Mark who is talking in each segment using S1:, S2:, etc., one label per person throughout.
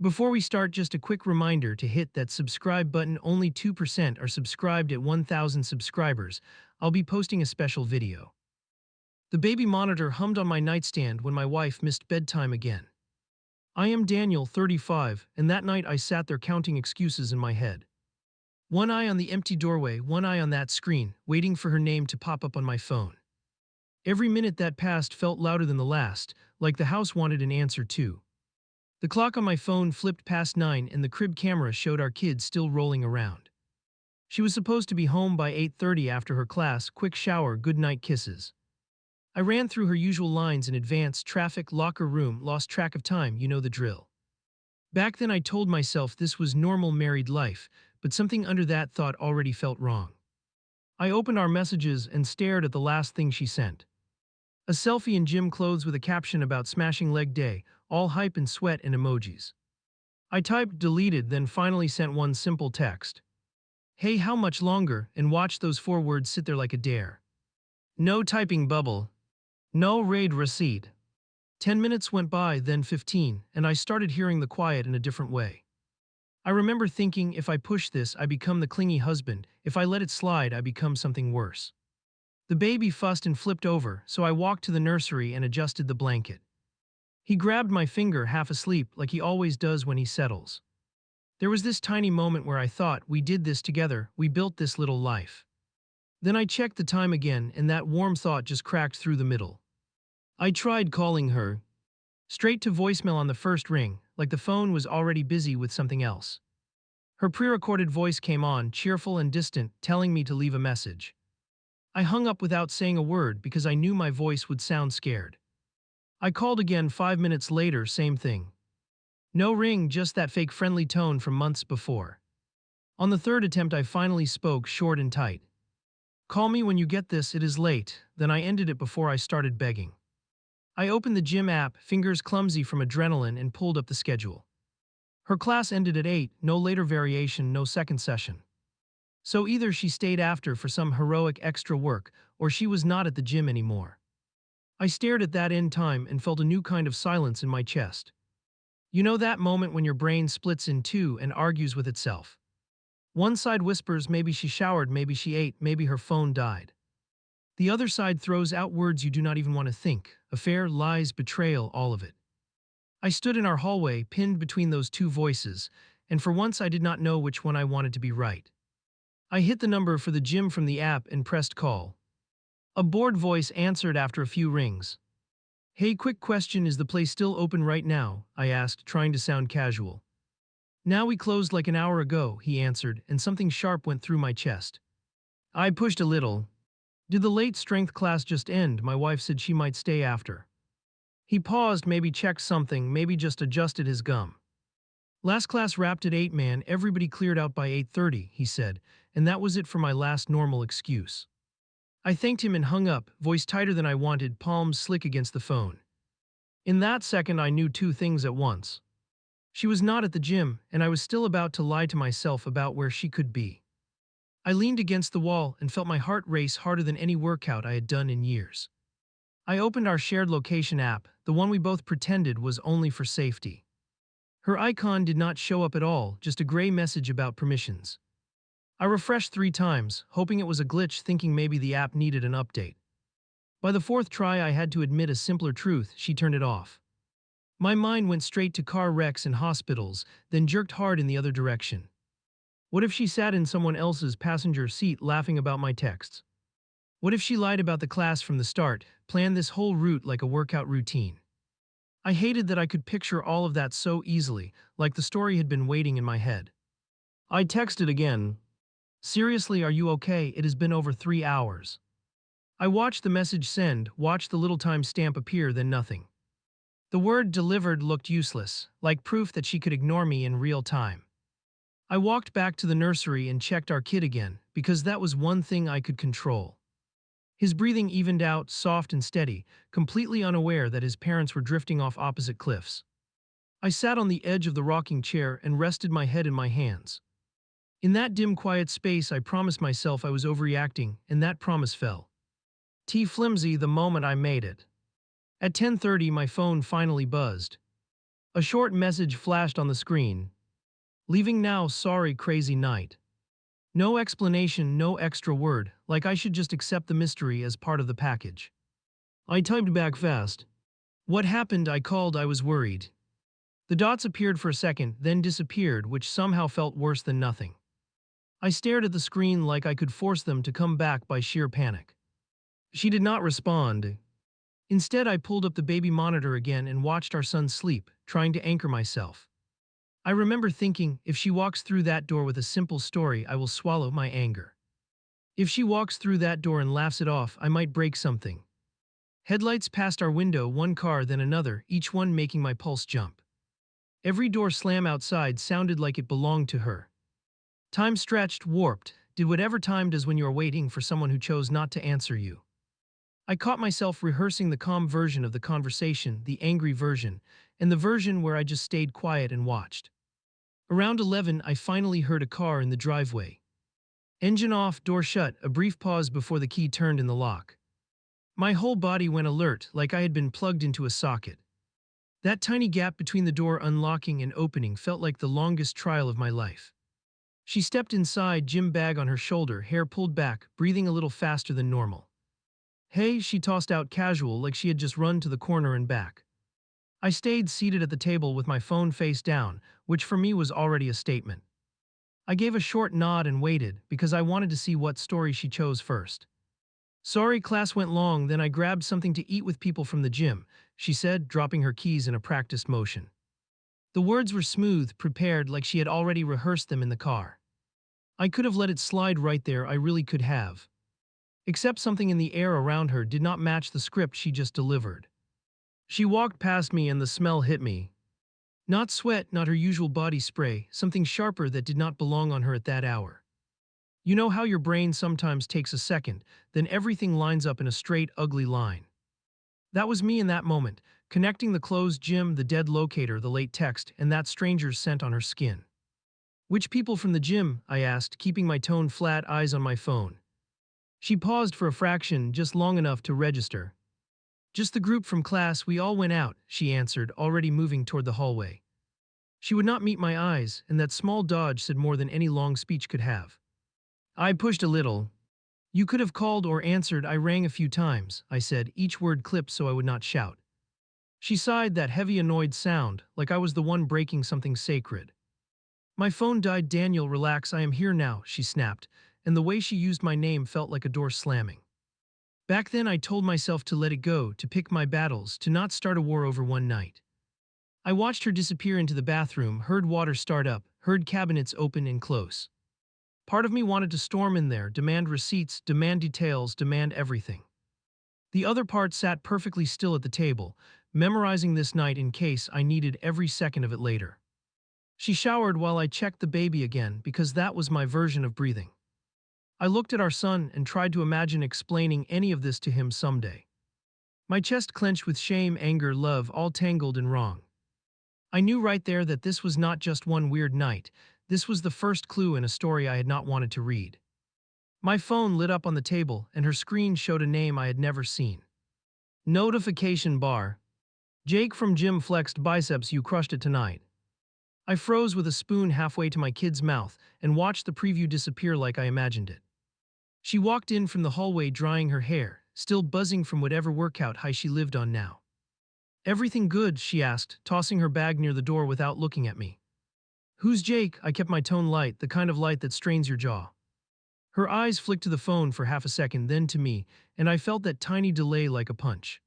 S1: Before we start, just a quick reminder to hit that subscribe button. Only 2% are subscribed at 1,000 subscribers. I'll be posting a special video. The baby monitor hummed on my nightstand when my wife missed bedtime again. I am Daniel, 35, and that night I sat there counting excuses in my head. One eye on the empty doorway, one eye on that screen, waiting for her name to pop up on my phone. Every minute that passed felt louder than the last, like the house wanted an answer too. The clock on my phone flipped past 9 and the crib camera showed our kid still rolling around. She was supposed to be home by 8:30 after her class, quick shower, goodnight kisses. I ran through her usual lines in advance: traffic, locker room, lost track of time, you know the drill. Back then I told myself this was normal married life, but something under that thought already felt wrong. I opened our messages and stared at the last thing she sent. A selfie in gym clothes with a caption about smashing leg day, all hype and sweat and emojis. I typed deleted, then finally sent one simple text. Hey, how much longer? And watched those 4 words sit there like a dare. No typing bubble. No raid receipt. 10 minutes went by, then 15, and I started hearing the quiet in a different way. I remember thinking, if I push this, I become the clingy husband. If I let it slide, I become something worse. The baby fussed and flipped over, so I walked to the nursery and adjusted the blanket. He grabbed my finger, half asleep, like he always does when he settles. There was this tiny moment where I thought, we did this together, we built this little life. Then I checked the time again, and that warm thought just cracked through the middle. I tried calling her. Straight to voicemail on the first ring, like the phone was already busy with something else. Her pre-recorded voice came on, cheerful and distant, telling me to leave a message. I hung up without saying a word because I knew my voice would sound scared. I called again 5 minutes later, same thing. No ring, just that fake friendly tone from months before. On the third attempt I finally spoke, short and tight. Call me when you get this, it is late. Then I ended it before I started begging. I opened the gym app, fingers clumsy from adrenaline, and pulled up the schedule. Her class ended at 8, no later variation, no second session. So either she stayed after for some heroic extra work, or she was not at the gym anymore. I stared at that end time and felt a new kind of silence in my chest. You know that moment when your brain splits in two and argues with itself? One side whispers maybe she showered, maybe she ate, maybe her phone died. The other side throws out words you do not even want to think: affair, lies, betrayal, all of it. I stood in our hallway, pinned between those two voices, and for once I did not know which one I wanted to be right. I hit the number for the gym from the app and pressed call. A bored voice answered after a few rings. Hey, quick question, is the place still open right now? I asked, trying to sound casual. Now, we closed like an hour ago, he answered, and something sharp went through my chest. I pushed a little. Did the late strength class just end? My wife said she might stay after. He paused, maybe checked something, maybe just adjusted his gum. Last class wrapped at 8, man, everybody cleared out by 8:30, he said, and that was it for my last normal excuse. I thanked him and hung up, voice tighter than I wanted, palms slick against the phone. In that second I knew two things at once. She was not at the gym, and I was still about to lie to myself about where she could be. I leaned against the wall and felt my heart race harder than any workout I had done in years. I opened our shared location app, the one we both pretended was only for safety. Her icon did not show up at all, just a gray message about permissions. I refreshed 3 times, hoping it was a glitch, thinking maybe the app needed an update. By the 4th try I had to admit a simpler truth: she turned it off. My mind went straight to car wrecks and hospitals, then jerked hard in the other direction. What if she sat in someone else's passenger seat laughing about my texts? What if she lied about the class from the start, planned this whole route like a workout routine? I hated that I could picture all of that so easily, like the story had been waiting in my head. I texted again. Seriously, are you okay? It has been over 3 hours. I watched the message send, watched the little time stamp appear, then nothing. The word delivered looked useless, like proof that she could ignore me in real time. I walked back to the nursery and checked our kid again, because that was one thing I could control. His breathing evened out, soft and steady, completely unaware that his parents were drifting off opposite cliffs. I sat on the edge of the rocking chair and rested my head in my hands. In that dim, quiet space, I promised myself I was overreacting, and that promise fell. Flimsy the moment I made it. At 10:30, my phone finally buzzed. A short message flashed on the screen. Leaving now, sorry, crazy night. No explanation, no extra word, like I should just accept the mystery as part of the package. I typed back fast. What happened? I called, I was worried. The dots appeared for a second, then disappeared, which somehow felt worse than nothing. I stared at the screen like I could force them to come back by sheer panic. She did not respond. Instead, I pulled up the baby monitor again and watched our son sleep, trying to anchor myself. I remember thinking, if she walks through that door with a simple story, I will swallow my anger. If she walks through that door and laughs it off, I might break something. Headlights passed our window, one car then another, each one making my pulse jump. Every door slam outside sounded like it belonged to her. Time stretched, warped, did whatever time does when you are waiting for someone who chose not to answer you. I caught myself rehearsing the calm version of the conversation, the angry version, and the version where I just stayed quiet and watched. Around 11, I finally heard a car in the driveway. Engine off, door shut, a brief pause before the key turned in the lock. My whole body went alert, like I had been plugged into a socket. That tiny gap between the door unlocking and opening felt like the longest trial of my life. She stepped inside, gym bag on her shoulder, hair pulled back, breathing a little faster than normal. Hey, she tossed out casual, like she had just run to the corner and back. I stayed seated at the table with my phone face down, which for me was already a statement. I gave a short nod and waited, because I wanted to see what story she chose first. Sorry, class went long, then I grabbed something to eat with people from the gym, she said, dropping her keys in a practiced motion. The words were smooth, prepared, like she had already rehearsed them in the car. I could have let it slide right there, I really could have. Except something in the air around her did not match the script she just delivered. She walked past me and the smell hit me. Not sweat, not her usual body spray, something sharper that did not belong on her at that hour. You know how your brain sometimes takes a second, then everything lines up in a straight, ugly line. That was me in that moment, connecting the closed gym, the dead locator, the late text, and that stranger's scent on her skin. Which people from the gym? I asked, keeping my tone flat, eyes on my phone. She paused for a fraction, just long enough to register. Just the group from class, we all went out, she answered, already moving toward the hallway. She would not meet my eyes, and that small dodge said more than any long speech could have. I pushed a little. You could have called or answered, I rang a few times, I said, each word clipped so I would not shout. She sighed, that heavy annoyed sound, like I was the one breaking something sacred. My phone died. Daniel, relax, I am here now, she snapped, and the way she used my name felt like a door slamming. Back then I told myself to let it go, to pick my battles, to not start a war over one night. I watched her disappear into the bathroom, heard water start up, heard cabinets open and close. Part of me wanted to storm in there, demand receipts, demand details, demand everything. The other part sat perfectly still at the table, memorizing this night in case I needed every second of it later. She showered while I checked the baby again, because that was my version of breathing. I looked at our son and tried to imagine explaining any of this to him someday. My chest clenched with shame, anger, love, all tangled and wrong. I knew right there that this was not just one weird night, this was the first clue in a story I had not wanted to read. My phone lit up on the table, and her screen showed a name I had never seen. Notification bar. Jake from gym flexed biceps, you crushed it tonight. I froze with a spoon halfway to my kid's mouth and watched the preview disappear like I imagined it. She walked in from the hallway drying her hair, still buzzing from whatever workout high she lived on now. Everything good? She asked, tossing her bag near the door without looking at me. Who's Jake? I kept my tone light, the kind of light that strains your jaw. Her eyes flicked to the phone for half a second, then to me, and I felt that tiny delay like a punch.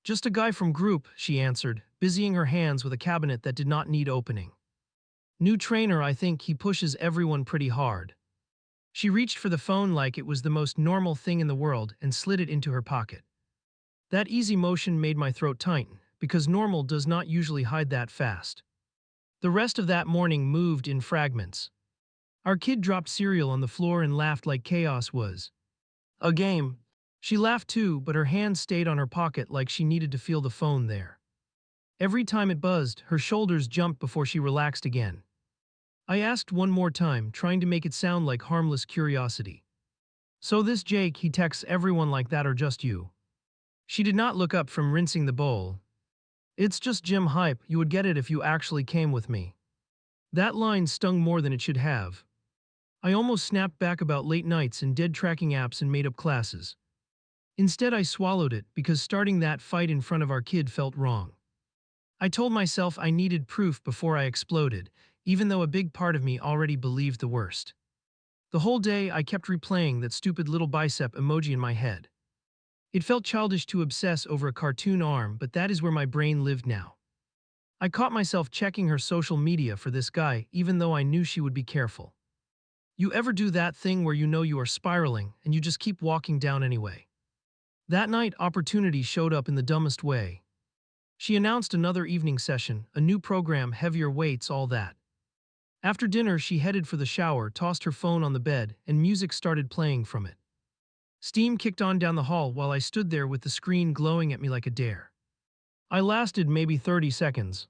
S1: Just a guy from group, she answered, busying her hands with a cabinet that did not need opening. New trainer, I think he pushes everyone pretty hard. She reached for the phone like it was the most normal thing in the world and slid it into her pocket. That easy motion made my throat tighten, because normal does not usually hide that fast. The rest of that morning moved in fragments. Our kid dropped cereal on the floor and laughed like chaos was a game. She laughed too, but her hand stayed on her pocket like she needed to feel the phone there. Every time it buzzed, her shoulders jumped before she relaxed again. I asked one more time, trying to make it sound like harmless curiosity. So this Jake, he texts everyone like that or just you? She did not look up from rinsing the bowl. It's just gym hype, you would get it if you actually came with me. That line stung more than it should have. I almost snapped back about late nights and dead tracking apps and made up classes. Instead, I swallowed it because starting that fight in front of our kid felt wrong. I told myself I needed proof before I exploded, even though a big part of me already believed the worst. The whole day, I kept replaying that stupid little bicep emoji in my head. It felt childish to obsess over a cartoon arm, but that is where my brain lived now. I caught myself checking her social media for this guy, even though I knew she would be careful. You ever do that thing where you know you are spiraling and you just keep walking down anyway? That night, opportunity showed up in the dumbest way. She announced another evening session, a new program, heavier weights, all that. After dinner, she headed for the shower, tossed her phone on the bed, and music started playing from it. Steam kicked on down the hall while I stood there with the screen glowing at me like a dare. I lasted maybe 30 seconds.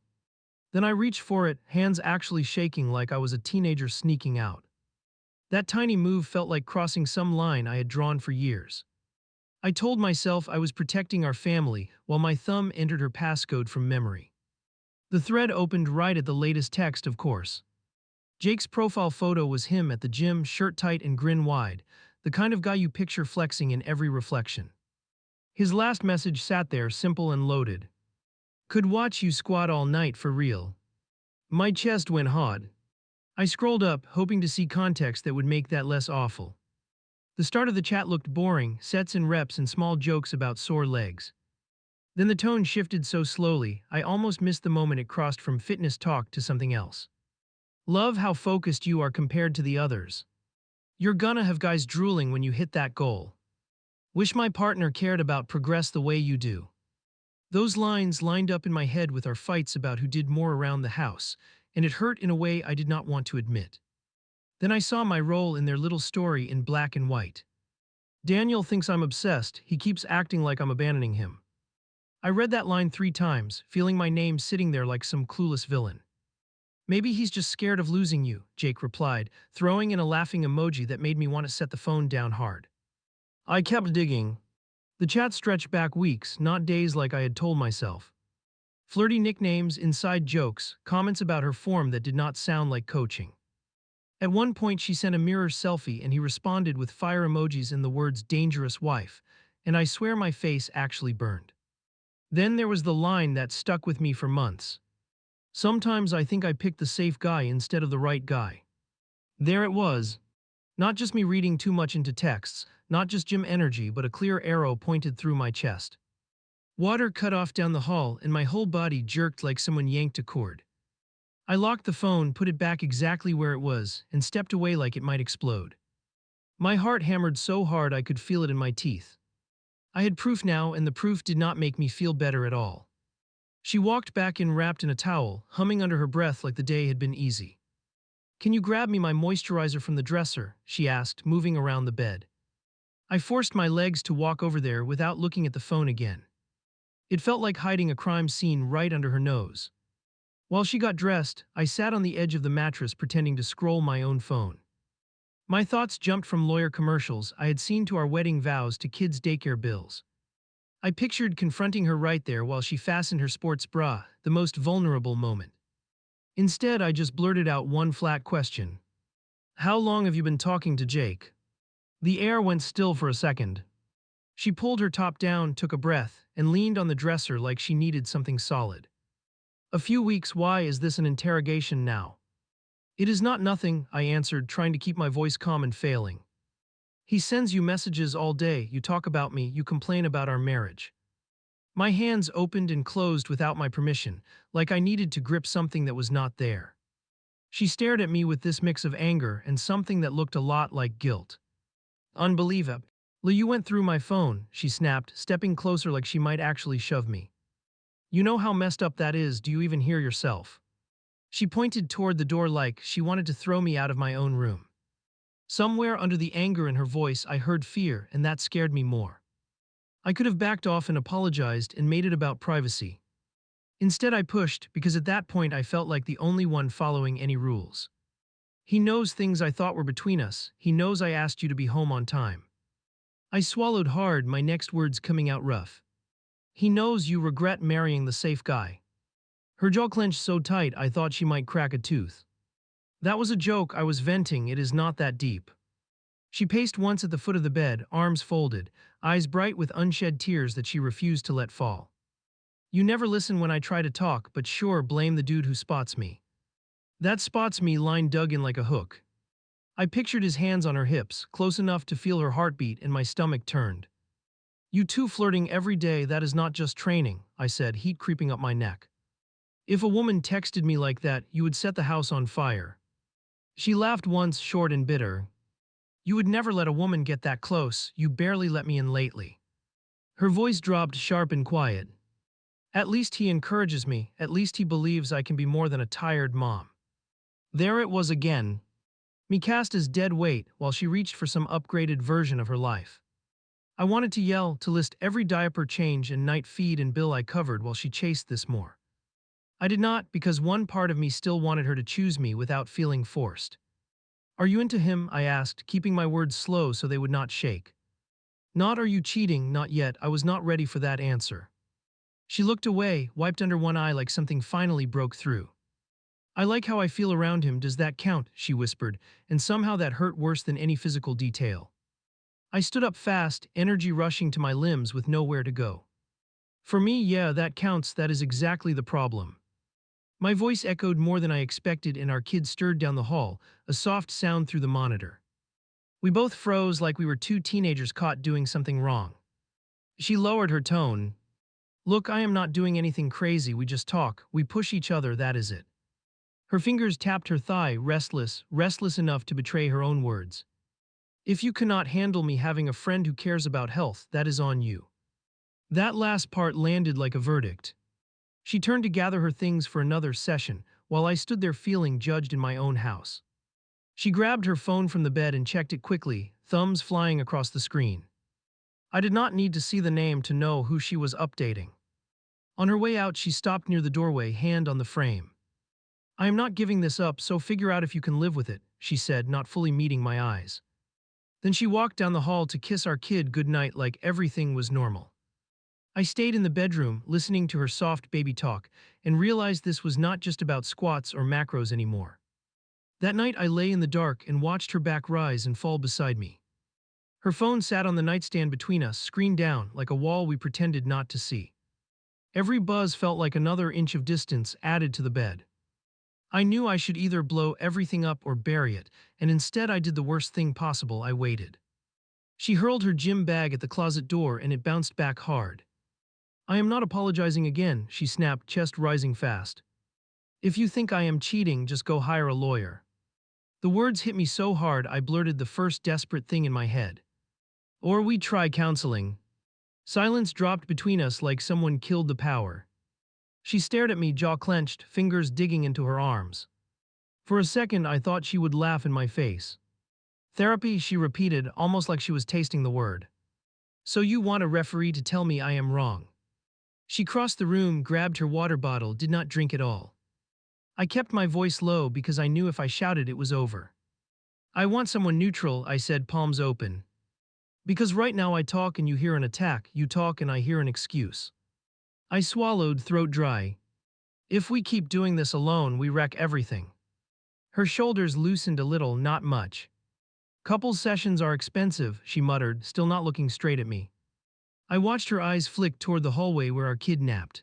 S1: Then I reached for it, hands actually shaking like I was a teenager sneaking out. That tiny move felt like crossing some line I had drawn for years. I told myself I was protecting our family while my thumb entered her passcode from memory. The thread opened right at the latest text, of course. Jake's profile photo was him at the gym, shirt tight and grin wide, the kind of guy you picture flexing in every reflection. His last message sat there, simple and loaded. Could watch you squat all night for real. My chest went hot. I scrolled up, hoping to see context that would make that less awful. The start of the chat looked boring, sets and reps and small jokes about sore legs. Then the tone shifted so slowly, I almost missed the moment it crossed from fitness talk to something else. Love how focused you are compared to the others. You're gonna have guys drooling when you hit that goal. Wish my partner cared about progress the way you do. Those lines lined up in my head with our fights about who did more around the house, and it hurt in a way I did not want to admit. Then I saw my role in their little story in black and white. Daniel thinks I'm obsessed, he keeps acting like I'm abandoning him. I read that line 3 times, feeling my name sitting there like some clueless villain. Maybe he's just scared of losing you, Jake replied, throwing in a laughing emoji that made me want to set the phone down hard. I kept digging. The chat stretched back weeks, not days like I had told myself. Flirty nicknames, inside jokes, comments about her form that did not sound like coaching. At one point she sent a mirror selfie and he responded with fire emojis and the words dangerous wife, and I swear my face actually burned. Then there was the line that stuck with me for months. Sometimes I think I picked the safe guy instead of the right guy. There it was. Not just me reading too much into texts, not just gym energy, but a clear arrow pointed through my chest. Water cut off down the hall and my whole body jerked like someone yanked a cord. I locked the phone, put it back exactly where it was, and stepped away like it might explode. My heart hammered so hard I could feel it in my teeth. I had proof now, and the proof did not make me feel better at all. She walked back in wrapped in a towel, humming under her breath like the day had been easy. Can you grab me my moisturizer from the dresser? She asked, moving around the bed. I forced my legs to walk over there without looking at the phone again. It felt like hiding a crime scene right under her nose. While she got dressed, I sat on the edge of the mattress pretending to scroll my own phone. My thoughts jumped from lawyer commercials I had seen to our wedding vows to kids' daycare bills. I pictured confronting her right there while she fastened her sports bra, the most vulnerable moment. Instead, I just blurted out one flat question. How long have you been talking to Jake? The air went still for a second. She pulled her top down, took a breath, and leaned on the dresser like she needed something solid. A few weeks. Why is this an interrogation now? It is not nothing, I answered, trying to keep my voice calm and failing. He sends you messages all day, you talk about me, you complain about our marriage. My hands opened and closed without my permission, like I needed to grip something that was not there. She stared at me with this mix of anger and something that looked a lot like guilt. Unbelievable. You went through my phone, she snapped, stepping closer like she might actually shove me. You know how messed up that is, do you even hear yourself? She pointed toward the door like she wanted to throw me out of my own room. Somewhere under the anger in her voice I heard fear, and that scared me more. I could have backed off and apologized and made it about privacy. Instead I pushed, because at that point I felt like the only one following any rules. He knows things I thought were between us, he knows I asked you to be home on time. I swallowed hard, my next words coming out rough. He knows you regret marrying the safe guy. Her jaw clenched so tight I thought she might crack a tooth. That was a joke, I was venting, it is not that deep. She paced once at the foot of the bed, arms folded, eyes bright with unshed tears that she refused to let fall. You never listen when I try to talk, but sure, blame the dude who spots me. That spots me line dug in like a hook. I pictured his hands on her hips, close enough to feel her heartbeat, and my stomach turned. You two flirting every day, that is not just training, I said, heat creeping up my neck. If a woman texted me like that, you would set the house on fire. She laughed once, short and bitter. You would never let a woman get that close, you barely let me in lately. Her voice dropped sharp and quiet. At least he encourages me, at least he believes I can be more than a tired mom. There it was again. Me cast as dead weight while she reached for some upgraded version of her life. I wanted to yell, to list every diaper change and night feed and bill I covered while she chased this more. I did not, because one part of me still wanted her to choose me without feeling forced. Are you into him? I asked, keeping my words slow so they would not shake. Not are you cheating, not yet, I was not ready for that answer. She looked away, wiped under one eye like something finally broke through. I like how I feel around him, does that count? She whispered, and somehow that hurt worse than any physical detail. I stood up fast, energy rushing to my limbs with nowhere to go. For me, yeah, that counts, that is exactly the problem. My voice echoed more than I expected and our kid stirred down the hall, a soft sound through the monitor. We both froze like we were two teenagers caught doing something wrong. She lowered her tone. Look, I am not doing anything crazy, we just talk, we push each other, that is it. Her fingers tapped her thigh, restless enough to betray her own words. If you cannot handle me having a friend who cares about health, that is on you. That last part landed like a verdict. She turned to gather her things for another session, while I stood there feeling judged in my own house. She grabbed her phone from the bed and checked it quickly, thumbs flying across the screen. I did not need to see the name to know who she was updating. On her way out, she stopped near the doorway, hand on the frame. I am not giving this up, so figure out if you can live with it, she said, not fully meeting my eyes. Then she walked down the hall to kiss our kid goodnight like everything was normal. I stayed in the bedroom, listening to her soft baby talk, and realized this was not just about squats or macros anymore. That night I lay in the dark and watched her back rise and fall beside me. Her phone sat on the nightstand between us, screen down, like a wall we pretended not to see. Every buzz felt like another inch of distance added to the bed. I knew I should either blow everything up or bury it, and instead I did the worst thing possible, I waited. She hurled her gym bag at the closet door and it bounced back hard. I am not apologizing again, she snapped, chest rising fast. If you think I am cheating, just go hire a lawyer. The words hit me so hard I blurted the first desperate thing in my head. Or we try counseling. Silence dropped between us like someone killed the power. She stared at me, jaw clenched, fingers digging into her arms. For a second I thought she would laugh in my face. Therapy, she repeated, almost like she was tasting the word. So you want a referee to tell me I am wrong. She crossed the room, grabbed her water bottle, did not drink it all. I kept my voice low because I knew if I shouted it was over. I want someone neutral, I said, palms open. Because right now I talk and you hear an attack, you talk and I hear an excuse. I swallowed, throat dry. If we keep doing this alone, we wreck everything. Her shoulders loosened a little, not much. Couples sessions are expensive, she muttered, still not looking straight at me. I watched her eyes flick toward the hallway where our kid napped.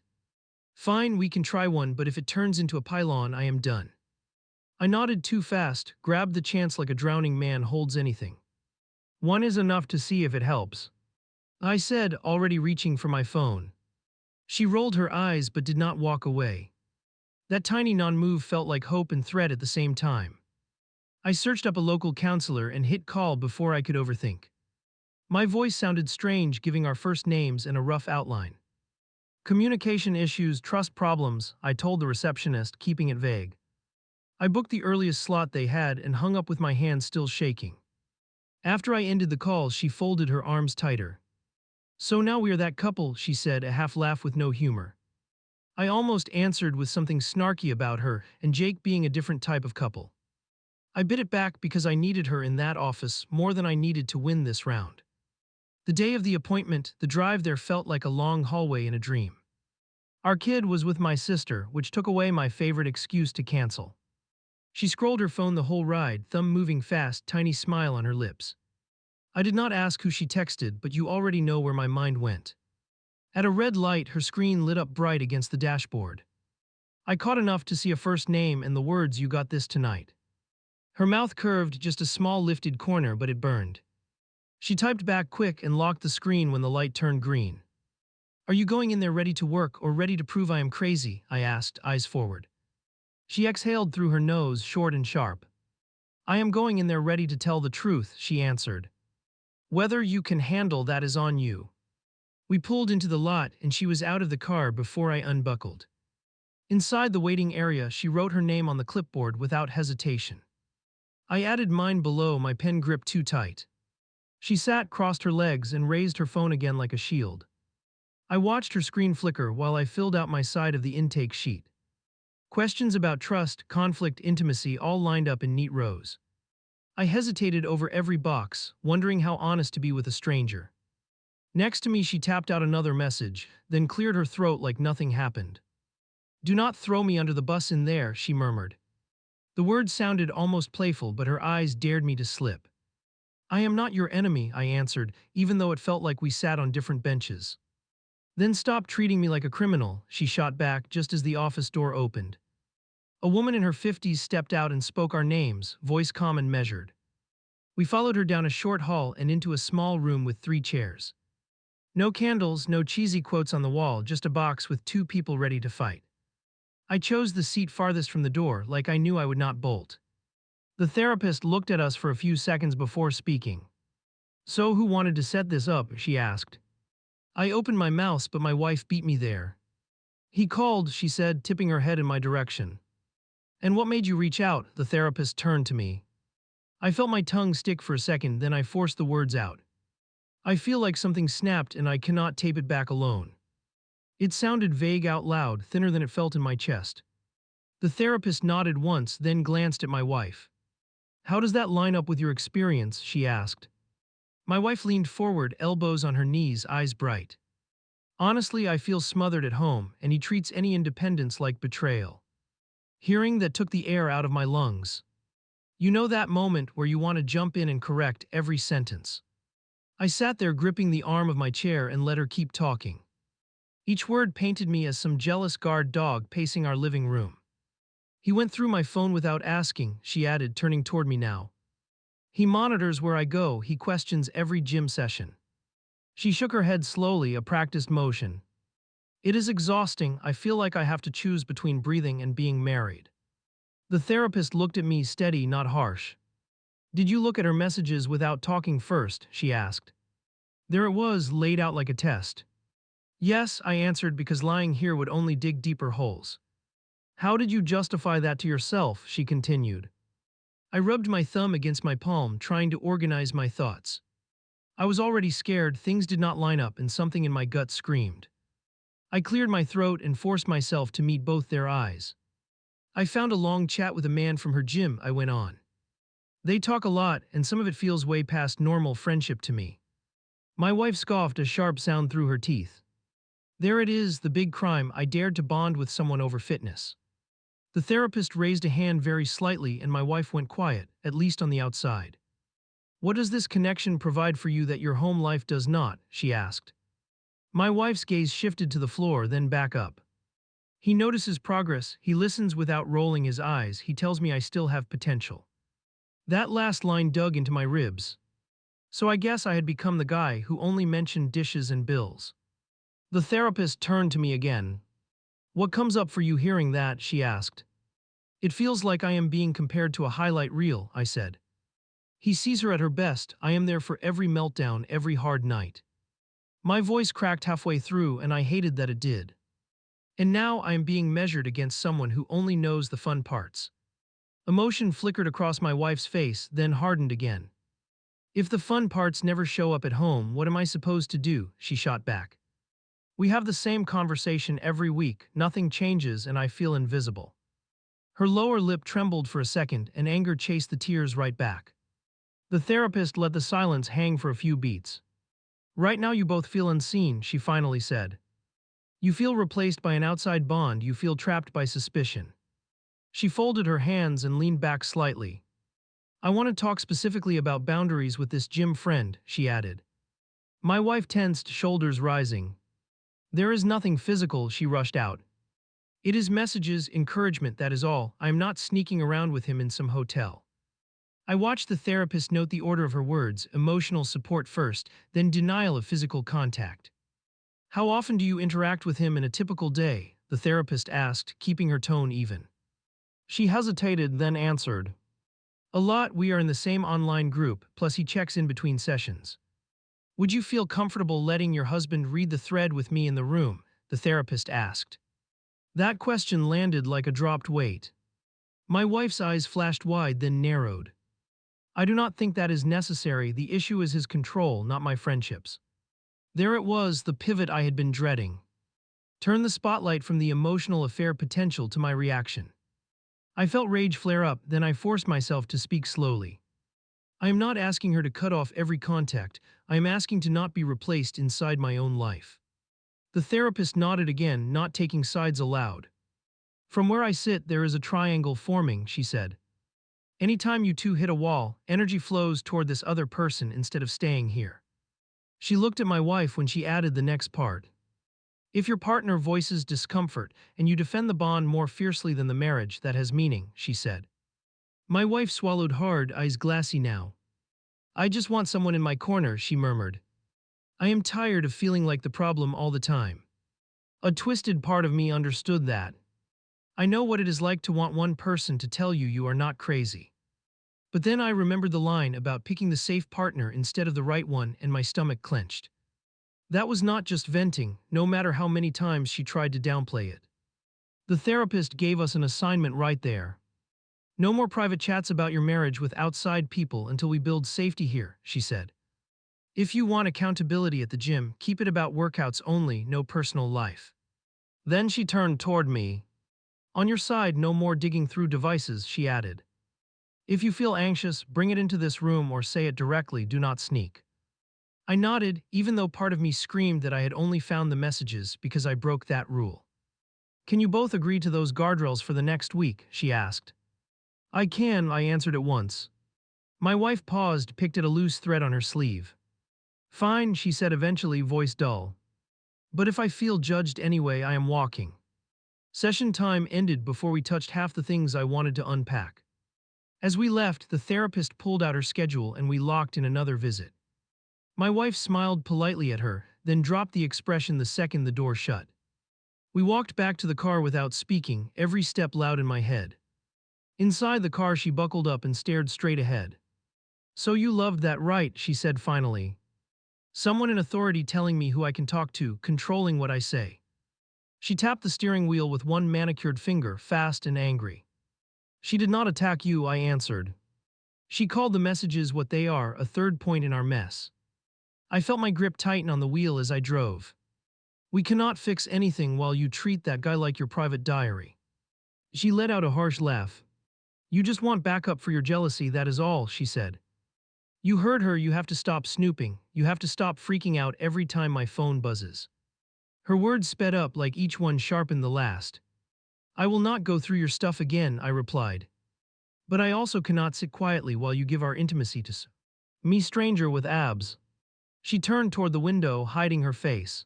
S1: Fine, we can try one, but if it turns into a pylon, I am done. I nodded too fast, grabbed the chance like a drowning man holds anything. One is enough to see if it helps, I said, already reaching for my phone. She rolled her eyes but did not walk away. That tiny non-move felt like hope and threat at the same time. I searched up a local counselor and hit call before I could overthink. My voice sounded strange, giving our first names and a rough outline. Communication issues, trust problems, I told the receptionist, keeping it vague. I booked the earliest slot they had and hung up with my hands still shaking. After I ended the call, she folded her arms tighter. So now we are that couple, she said, a half laugh with no humor. I almost answered with something snarky about her and Jake being a different type of couple. I bit it back because I needed her in that office more than I needed to win this round. The day of the appointment, the drive there felt like a long hallway in a dream. Our kid was with my sister, which took away my favorite excuse to cancel. She scrolled her phone the whole ride, thumb moving fast, tiny smile on her lips. I did not ask who she texted, but you already know where my mind went. At a red light, her screen lit up bright against the dashboard. I caught enough to see a first name and the words, "You got this tonight." Her mouth curved just a small lifted corner, but it burned. She typed back quick and locked the screen when the light turned green. "Are you going in there ready to work or ready to prove I am crazy?" I asked, eyes forward. She exhaled through her nose, short and sharp. "I am going in there ready to tell the truth," she answered. "Whether you can handle that is on you." We pulled into the lot and she was out of the car before I unbuckled. Inside the waiting area, she wrote her name on the clipboard without hesitation. I added mine below, my pen gripped too tight. She sat, crossed her legs, and raised her phone again like a shield. I watched her screen flicker while I filled out my side of the intake sheet. Questions about trust, conflict, intimacy all lined up in neat rows. I hesitated over every box, wondering how honest to be with a stranger. Next to me, she tapped out another message, then cleared her throat like nothing happened. "Do not throw me under the bus in there," she murmured. The words sounded almost playful, but her eyes dared me to slip. "I am not your enemy," I answered, even though it felt like we sat on different benches. "Then stop treating me like a criminal," she shot back just as the office door opened. A woman in her 50s stepped out and spoke our names, voice calm and measured. We followed her down a short hall and into a small room with 3 chairs. No candles, no cheesy quotes on the wall, just a box with 2 people ready to fight. I chose the seat farthest from the door, like I knew I would not bolt. The therapist looked at us for a few seconds before speaking. "So who wanted to set this up?" she asked. I opened my mouth, but my wife beat me there. "He called," she said, tipping her head in my direction. "And what made you reach out?" The therapist turned to me. I felt my tongue stick for a second, then I forced the words out. "I feel like something snapped and I cannot tape it back alone." It sounded vague out loud, thinner than it felt in my chest. The therapist nodded once, then glanced at my wife. "How does that line up with your experience?" she asked. My wife leaned forward, elbows on her knees, eyes bright. "Honestly, I feel smothered at home, and he treats any independence like betrayal." Hearing that took the air out of my lungs. You know that moment where you want to jump in and correct every sentence. I sat there gripping the arm of my chair and let her keep talking. Each word painted me as some jealous guard dog pacing our living room. "He went through my phone without asking," she added, turning toward me now. "He monitors where I go, he questions every gym session." She shook her head slowly, a practiced motion. "It is exhausting. I feel like I have to choose between breathing and being married." The therapist looked at me, steady, not harsh. "Did you look at her messages without talking first?" she asked. There it was, laid out like a test. "Yes," I answered, because lying here would only dig deeper holes. "How did you justify that to yourself?" she continued. I rubbed my thumb against my palm, trying to organize my thoughts. I was already scared, things did not line up, and something in my gut screamed. I cleared my throat and forced myself to meet both their eyes. "I found a long chat with a man from her gym," I went on. "They talk a lot, and some of it feels way past normal friendship to me." My wife scoffed, a sharp sound through her teeth. There it is, the big crime. I dared to bond with someone over fitness. The therapist raised a hand very slightly and my wife went quiet, at least on the outside. "What does this connection provide for you that your home life does not?" she asked. My wife's gaze shifted to the floor, then back up. "He notices progress, he listens without rolling his eyes, he tells me I still have potential." That last line dug into my ribs. So I guess I had become the guy who only mentioned dishes and bills. The therapist turned to me again. "What comes up for you hearing that?" she asked. "It feels like I am being compared to a highlight reel," I said. "He sees her at her best, I am there for every meltdown, every hard night." My voice cracked halfway through and I hated that it did. And now I am being measured against someone who only knows the fun parts. Emotion flickered across my wife's face, then hardened again. "If the fun parts never show up at home, what am I supposed to do?" she shot back. "We have the same conversation every week, nothing changes, and I feel invisible." Her lower lip trembled for a second, and anger chased the tears right back. The therapist let the silence hang for a few beats. Right now you both feel unseen, she finally said. You feel replaced by an outside bond, you feel trapped by suspicion. She folded her hands and leaned back slightly. I want to talk specifically about boundaries with this gym friend, she added. My wife tensed, shoulders rising. There is nothing physical, she rushed out. It is messages, encouragement, that is all. I am not sneaking around with him in some hotel. I watched the therapist note the order of her words, emotional support first, then denial of physical contact. How often do you interact with him in a typical day? The therapist asked, keeping her tone even. She hesitated, then answered. A lot. We are in the same online group, plus he checks in between sessions. Would you feel comfortable letting your husband read the thread with me in the room? The therapist asked. That question landed like a dropped weight. My wife's eyes flashed wide, then narrowed. I do not think that is necessary. The issue is his control, not my friendships. There it was, the pivot I had been dreading. Turn the spotlight from the emotional affair potential to my reaction. I felt rage flare up, then I forced myself to speak slowly. I am not asking her to cut off every contact, I am asking to not be replaced inside my own life. The therapist nodded again, not taking sides aloud. From where I sit, there is a triangle forming, she said. Anytime you two hit a wall, energy flows toward this other person instead of staying here. She looked at my wife when she added the next part. If your partner voices discomfort and you defend the bond more fiercely than the marriage, that has meaning, she said. My wife swallowed hard, eyes glassy now. I just want someone in my corner, she murmured. I am tired of feeling like the problem all the time. A twisted part of me understood that. I know what it is like to want one person to tell you you are not crazy. But then I remembered the line about picking the safe partner instead of the right one, and my stomach clenched. That was not just venting, no matter how many times she tried to downplay it. The therapist gave us an assignment right there. No more private chats about your marriage with outside people until we build safety here, she said. If you want accountability at the gym, keep it about workouts only, no personal life. Then she turned toward me. On your side, no more digging through devices, she added. If you feel anxious, bring it into this room or say it directly, do not sneak. I nodded, even though part of me screamed that I had only found the messages because I broke that rule. Can you both agree to those guardrails for the next week? She asked. I can, I answered at once. My wife paused, picked at a loose thread on her sleeve. Fine, she said eventually, voice dull. But if I feel judged anyway, I am walking. Session time ended before we touched half the things I wanted to unpack. As we left, the therapist pulled out her schedule and we locked in another visit. My wife smiled politely at her, then dropped the expression the second the door shut. We walked back to the car without speaking, every step loud in my head. Inside the car, she buckled up and stared straight ahead. So you loved that, right? She said finally. Someone in authority telling me who I can talk to, controlling what I say. She tapped the steering wheel with one manicured finger, fast and angry. She did not attack you, I answered. She called the messages what they are, a third point in our mess. I felt my grip tighten on the wheel as I drove. We cannot fix anything while you treat that guy like your private diary. She let out a harsh laugh. You just want backup for your jealousy, that is all, she said. You heard her, you have to stop snooping, you have to stop freaking out every time my phone buzzes. Her words sped up like each one sharpened the last. I will not go through your stuff again, I replied. But I also cannot sit quietly while you give our intimacy to me, stranger with abs. She turned toward the window, hiding her face.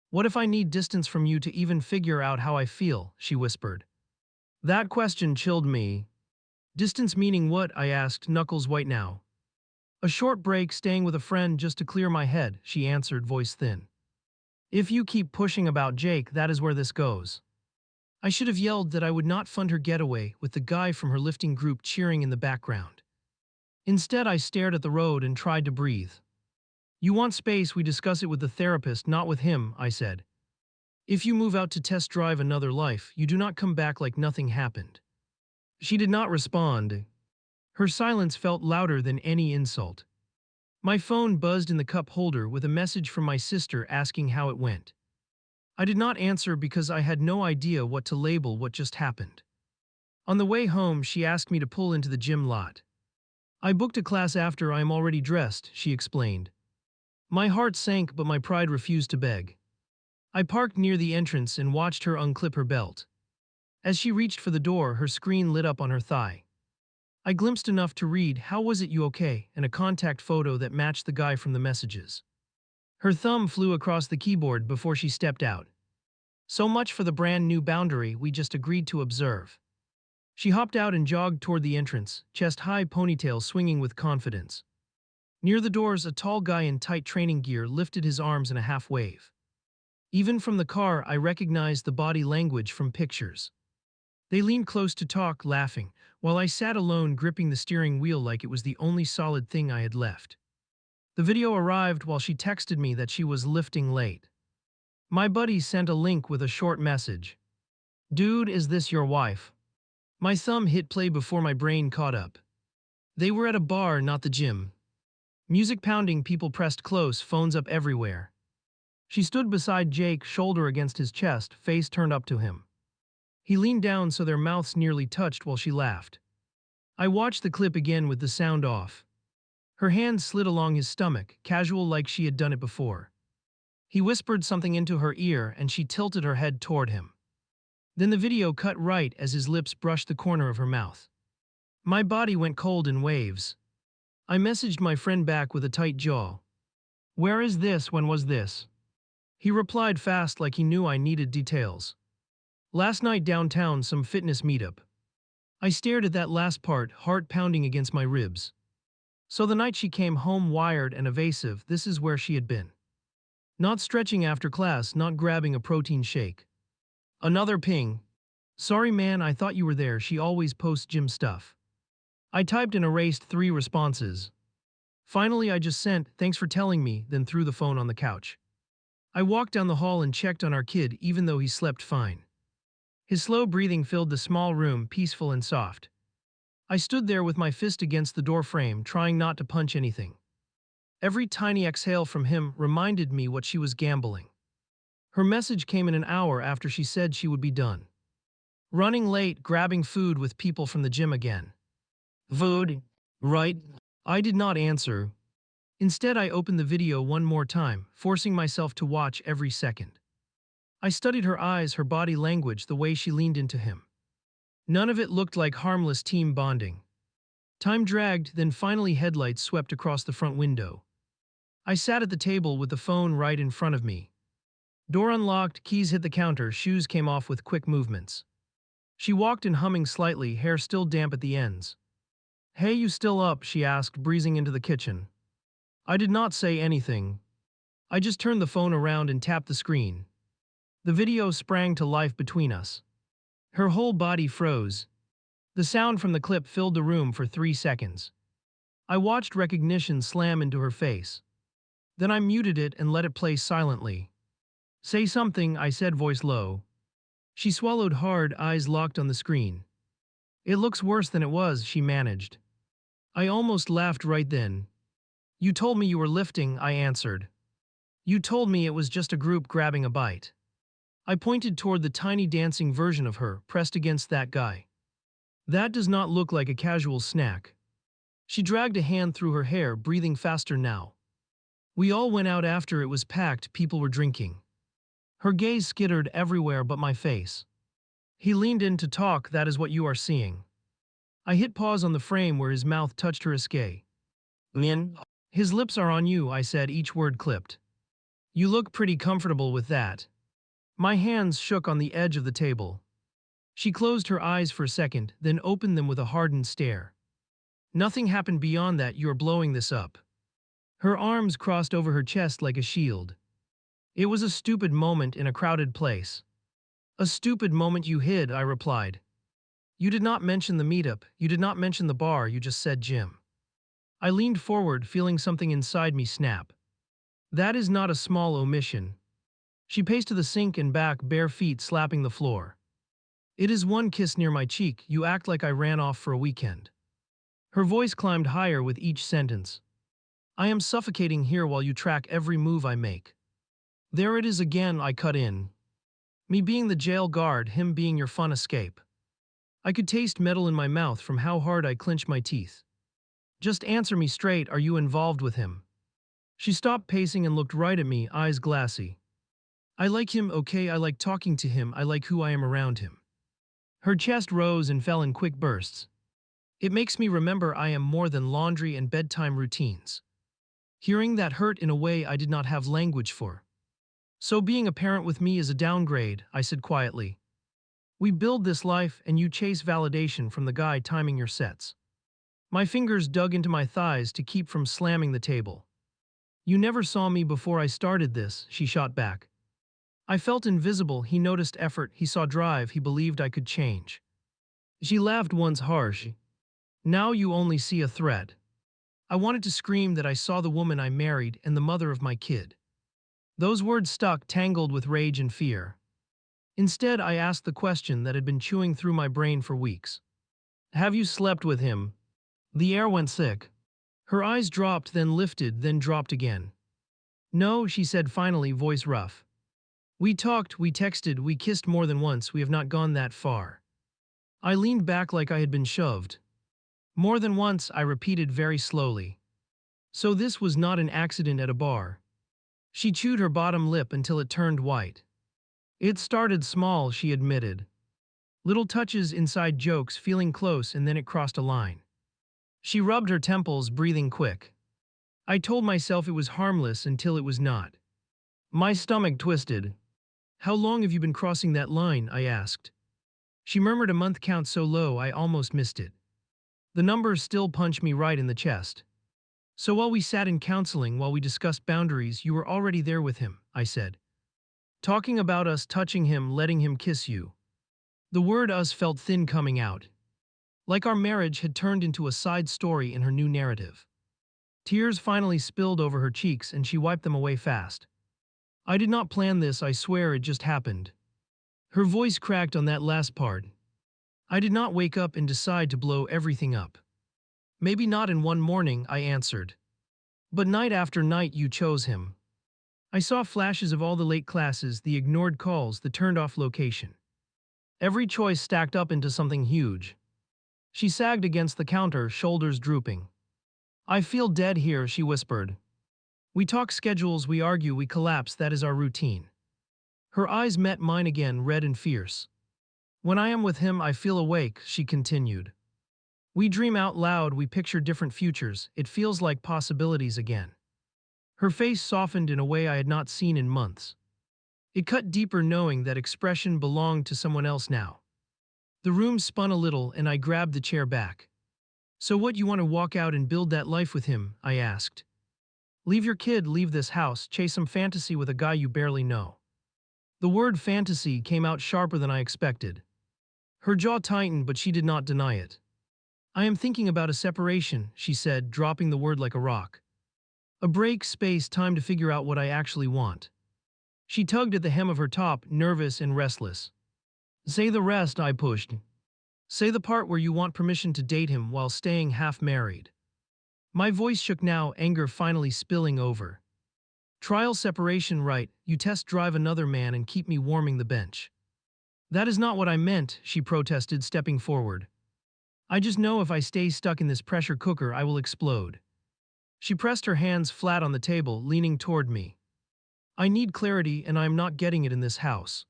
S1: What if I need distance from you to even figure out how I feel, she whispered. That question chilled me. Distance meaning what? I asked, knuckles white now. A short break, staying with a friend just to clear my head, she answered, voice thin. If you keep pushing about Jake, that is where this goes. I should have yelled that I would not fund her getaway with the guy from her lifting group cheering in the background. Instead, I stared at the road and tried to breathe. You want space, we discuss it with the therapist, not with him, I said. If you move out to test drive another life, you do not come back like nothing happened. She did not respond. Her silence felt louder than any insult. My phone buzzed in the cup holder with a message from my sister asking how it went. I did not answer because I had no idea what to label what just happened. On the way home, she asked me to pull into the gym lot. I booked a class after I am already dressed, she explained. My heart sank, but my pride refused to beg. I parked near the entrance and watched her unclip her belt. As she reached for the door, her screen lit up on her thigh. I glimpsed enough to read, "How was it, you okay?" and a contact photo that matched the guy from the messages. Her thumb flew across the keyboard before she stepped out. So much for the brand new boundary we just agreed to observe. She hopped out and jogged toward the entrance, chest-high ponytail swinging with confidence. Near the doors, a tall guy in tight training gear lifted his arms in a half-wave. Even from the car, I recognized the body language from pictures. They leaned close to talk, laughing, while I sat alone gripping the steering wheel like it was the only solid thing I had left. The video arrived while she texted me that she was lifting late. My buddy sent a link with a short message. "Dude, is this your wife?" My thumb hit play before my brain caught up. They were at a bar, not the gym. Music pounding, people pressed close, phones up everywhere. She stood beside Jake, shoulder against his chest, face turned up to him. He leaned down so their mouths nearly touched while she laughed. I watched the clip again with the sound off. Her hand slid along his stomach, casual like she had done it before. He whispered something into her ear and she tilted her head toward him. Then the video cut right as his lips brushed the corner of her mouth. My body went cold in waves. I messaged my friend back with a tight jaw. "Where is this? When was this?" He replied fast like he knew I needed details. "Last night downtown, some fitness meetup." I stared at that last part, heart pounding against my ribs. So the night she came home wired and evasive, this is where she had been. Not stretching after class, not grabbing a protein shake. Another ping. "Sorry man, I thought you were there, she always posts gym stuff." I typed and erased 3 responses. Finally I just sent, "Thanks for telling me," then threw the phone on the couch. I walked down the hall and checked on our kid even though he slept fine. His slow breathing filled the small room, peaceful and soft. I stood there with my fist against the door frame, trying not to punch anything. Every tiny exhale from him reminded me what she was gambling. Her message came in an hour after she said she would be done. Running late, grabbing food with people from the gym again. "Food, right?" I did not answer. Instead, I opened the video one more time, forcing myself to watch every second. I studied her eyes, her body language, the way she leaned into him. None of it looked like harmless team bonding. Time dragged, then finally headlights swept across the front window. I sat at the table with the phone right in front of me. Door unlocked, keys hit the counter, shoes came off with quick movements. She walked in, humming slightly, hair still damp at the ends. "Hey, you still up?" she asked, breezing into the kitchen. I did not say anything. I just turned the phone around and tapped the screen. The video sprang to life between us. Her whole body froze. The sound from the clip filled the room for 3 seconds. I watched recognition slam into her face. Then I muted it and let it play silently. "Say something," I said, voice low. She swallowed hard, eyes locked on the screen. "It looks worse than it was," she managed. I almost laughed right then. "You told me you were lifting," I answered. "You told me it was just a group grabbing a bite." I pointed toward the tiny dancing version of her, pressed against that guy. "That does not look like a casual snack." She dragged a hand through her hair, breathing faster now. "We all went out after, it was packed, people were drinking." Her gaze skittered everywhere but my face. "He leaned in to talk, that is what you are seeing." I hit pause on the frame where his mouth touched her escape. "Min?" "His lips are on you," I said, each word clipped. "You look pretty comfortable with that." My hands shook on the edge of the table. She closed her eyes for a second, then opened them with a hardened stare. "Nothing happened beyond that, you're blowing this up." Her arms crossed over her chest like a shield. "It was a stupid moment in a crowded place." "A stupid moment you hid," I replied. "You did not mention the meetup, you did not mention the bar, you just said gym." I leaned forward, feeling something inside me snap. "That is not a small omission." She paced to the sink and back, bare feet slapping the floor. "It is one kiss near my cheek, you act like I ran off for a weekend." Her voice climbed higher with each sentence. "I am suffocating here while you track every move I make." "There it is again," I cut in. "Me being the jail guard, him being your fun escape." I could taste metal in my mouth from how hard I clenched my teeth. "Just answer me straight, are you involved with him?" She stopped pacing and looked right at me, eyes glassy. I like him, okay, I like talking to him, I like who I am around him. Her chest rose and fell in quick bursts. It makes me remember I am more than laundry and bedtime routines. Hearing that hurt in a way I did not have language for. So being a parent with me is a downgrade, I said quietly. We build this life and you chase validation from the guy timing your sets. My fingers dug into my thighs to keep from slamming the table. You never saw me before I started this, she shot back. I felt invisible, he noticed effort, he saw drive, he believed I could change. She laughed once harsh. Now you only see a threat. I wanted to scream that I saw the woman I married and the mother of my kid. Those words stuck, tangled with rage and fear. Instead, I asked the question that had been chewing through my brain for weeks. Have you slept with him? The air went thick. Her eyes dropped, then lifted, then dropped again. No, she said finally, voice rough. We talked, we texted, we kissed more than once, we have not gone that far. I leaned back like I had been shoved. More than once, I repeated very slowly. So this was not an accident at a bar. She chewed her bottom lip until it turned white. It started small, she admitted. Little touches, inside jokes, feeling close, and then it crossed a line. She rubbed her temples, breathing quick. I told myself it was harmless until it was not. My stomach twisted. How long have you been crossing that line? I asked. She murmured, a month, count so low I almost missed it. The numbers still punched me right in the chest. So while we sat in counseling, while we discussed boundaries, you were already there with him, I said. Talking about us, touching him, letting him kiss you. The word us felt thin coming out. Like our marriage had turned into a side story in her new narrative. Tears finally spilled over her cheeks and she wiped them away fast. I did not plan this, I swear it just happened. Her voice cracked on that last part. I did not wake up and decide to blow everything up. Maybe not in one morning, I answered. But night after night you chose him. I saw flashes of all the late classes, the ignored calls, the turned off location. Every choice stacked up into something huge. She sagged against the counter, shoulders drooping. I feel dead here, she whispered. We talk schedules, we argue, we collapse, that is our routine. Her eyes met mine again, red and fierce. When I am with him, I feel awake, she continued. We dream out loud, we picture different futures, it feels like possibilities again. Her face softened in a way I had not seen in months. It cut deeper knowing that expression belonged to someone else now. The room spun a little and I grabbed the chair back. So what, you want to walk out and build that life with him? I asked. Leave your kid, leave this house, chase some fantasy with a guy you barely know. The word fantasy came out sharper than I expected. Her jaw tightened, but she did not deny it. I am thinking about a separation, she said, dropping the word like a rock. A break, space, time to figure out what I actually want. She tugged at the hem of her top, nervous and restless. Say the rest, I pushed. Say the part where you want permission to date him while staying half married. My voice shook now, anger finally spilling over. Trial separation, right, you test drive another man and keep me warming the bench. That is not what I meant, she protested, stepping forward. I just know if I stay stuck in this pressure cooker, I will explode. She pressed her hands flat on the table, leaning toward me. I need clarity and I am not getting it in this house.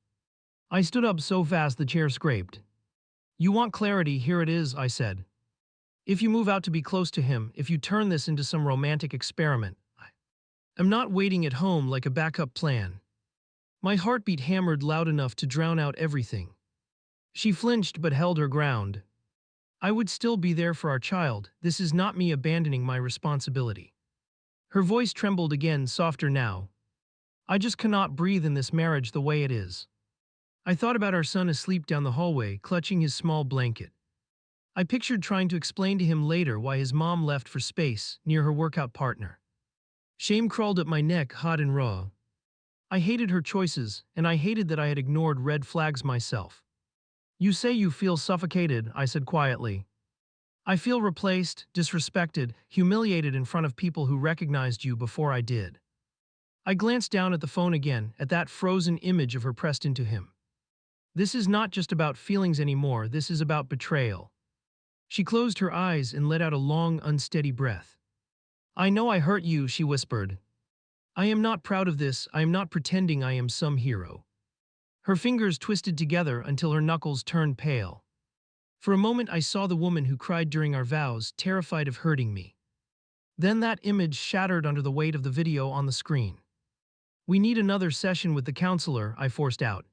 S1: I stood up so fast the chair scraped. You want clarity, here it is, I said. If you move out to be close to him, if you turn this into some romantic experiment, I'm not waiting at home like a backup plan. My heartbeat hammered loud enough to drown out everything. She flinched but held her ground. I would still be there for our child, this is not me abandoning my responsibility. Her voice trembled again, softer now. I just cannot breathe in this marriage the way it is. I thought about our son asleep down the hallway, clutching his small blanket. I pictured trying to explain to him later why his mom left for space, near her workout partner. Shame crawled up my neck, hot and raw. I hated her choices, and I hated that I had ignored red flags myself. You say you feel suffocated, I said quietly. I feel replaced, disrespected, humiliated in front of people who recognized you before I did. I glanced down at the phone again, at that frozen image of her pressed into him. This is not just about feelings anymore, this is about betrayal. She closed her eyes and let out a long, unsteady breath. I know I hurt you, she whispered. I am not proud of this, I am not pretending I am some hero. Her fingers twisted together until her knuckles turned pale. For a moment I saw the woman who cried during our vows, terrified of hurting me. Then that image shattered under the weight of the video on the screen. We need another session with the counselor, I forced out.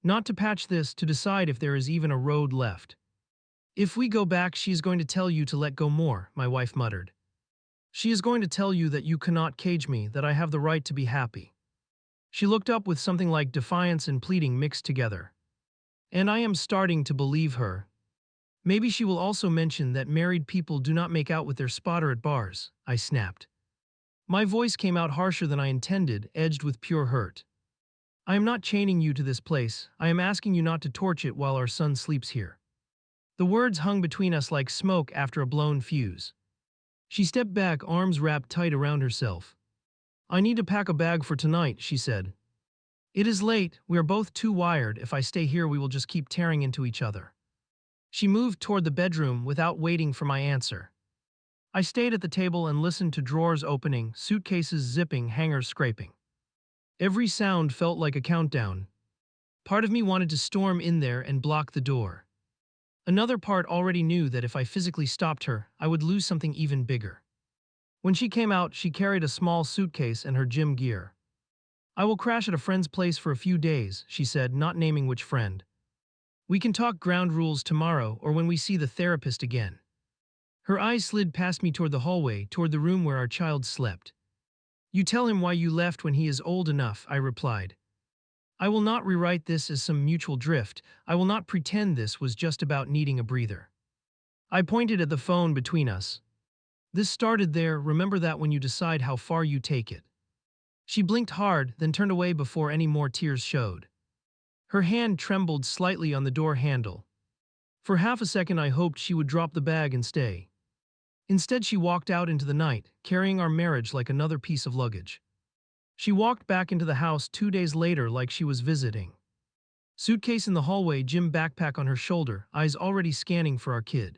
S1: Not to patch this, to decide if there is even a road left. If we go back, she is going to tell you to let go more, my wife muttered. She is going to tell you that you cannot cage me, that I have the right to be happy. She looked up with something like defiance and pleading mixed together. And I am starting to believe her. Maybe she will also mention that married people do not make out with their spotter at bars, I snapped. My voice came out harsher than I intended, edged with pure hurt. I am not chaining you to this place, I am asking you not to torch it while our son sleeps here. The words hung between us like smoke after a blown fuse. She stepped back, arms wrapped tight around herself. I need to pack a bag for tonight, she said. It is late, we are both too wired, if I stay here we will just keep tearing into each other. She moved toward the bedroom without waiting for my answer. I stayed at the table and listened to drawers opening, suitcases zipping, hangers scraping. Every sound felt like a countdown. Part of me wanted to storm in there and block the door. Another part already knew that if I physically stopped her, I would lose something even bigger. When she came out, she carried a small suitcase and her gym gear. I will crash at a friend's place for a few days, she said, not naming which friend. We can talk ground rules tomorrow or when we see the therapist again. Her eyes slid past me toward the hallway, toward the room where our child slept. You tell him why you left when he is old enough, I replied. I will not rewrite this as some mutual drift. I will not pretend this was just about needing a breather. I pointed at the phone between us. This started there, remember that when you decide how far you take it. She blinked hard, then turned away before any more tears showed. Her hand trembled slightly on the door handle. For half a second I hoped she would drop the bag and stay. Instead she walked out into the night, carrying our marriage like another piece of luggage. She walked back into the house 2 days later like she was visiting. Suitcase in the hallway, gym backpack on her shoulder, eyes already scanning for our kid.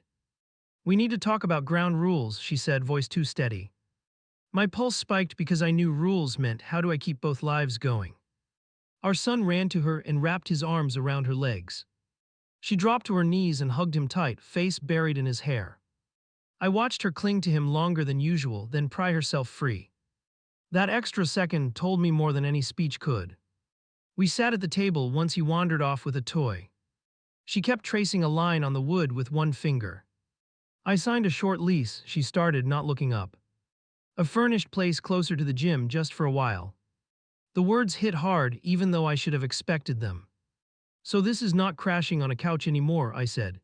S1: We need to talk about ground rules, she said, voice too steady. My pulse spiked because I knew rules meant how do I keep both lives going. Our son ran to her and wrapped his arms around her legs. She dropped to her knees and hugged him tight, face buried in his hair. I watched her cling to him longer than usual, then pry herself free. That extra second told me more than any speech could. We sat at the table once he wandered off with a toy. She kept tracing a line on the wood with one finger. I signed a short lease, she started, not looking up. A furnished place closer to the gym just for a while. The words hit hard even though I should have expected them. So this is not crashing on a couch anymore, I said.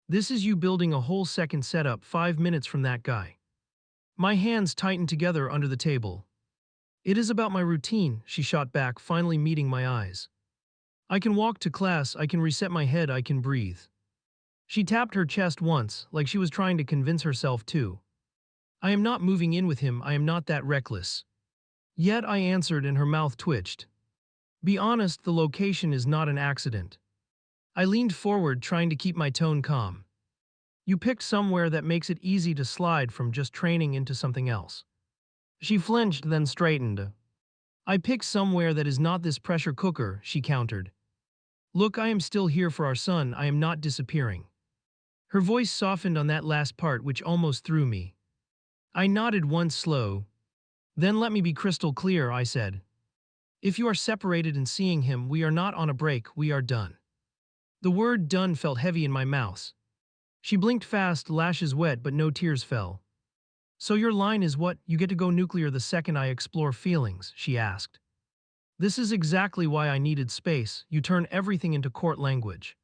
S1: This is you building a whole second setup 5 minutes from that guy. My hands tightened together under the table. It is about my routine, she shot back, finally meeting my eyes. I can walk to class, I can reset my head, I can breathe. She tapped her chest once, like she was trying to convince herself too. I am not moving in with him, I am not that reckless. Yet I answered and her mouth twitched. Be honest, the location is not an accident. I leaned forward, trying to keep my tone calm. You picked somewhere that makes it easy to slide from just training into something else. She flinched, then straightened. I picked somewhere that is not this pressure cooker, she countered. Look, I am still here for our son, I am not disappearing. Her voice softened on that last part, which almost threw me. I nodded once slow. Then let me be crystal clear, I said. If you are separated and seeing him, we are not on a break, we are done. The word done felt heavy in my mouth. She blinked fast, lashes wet, but no tears fell. So your line is what, you get to go nuclear the second I explore feelings, she asked. This is exactly why I needed space, you turn everything into court language.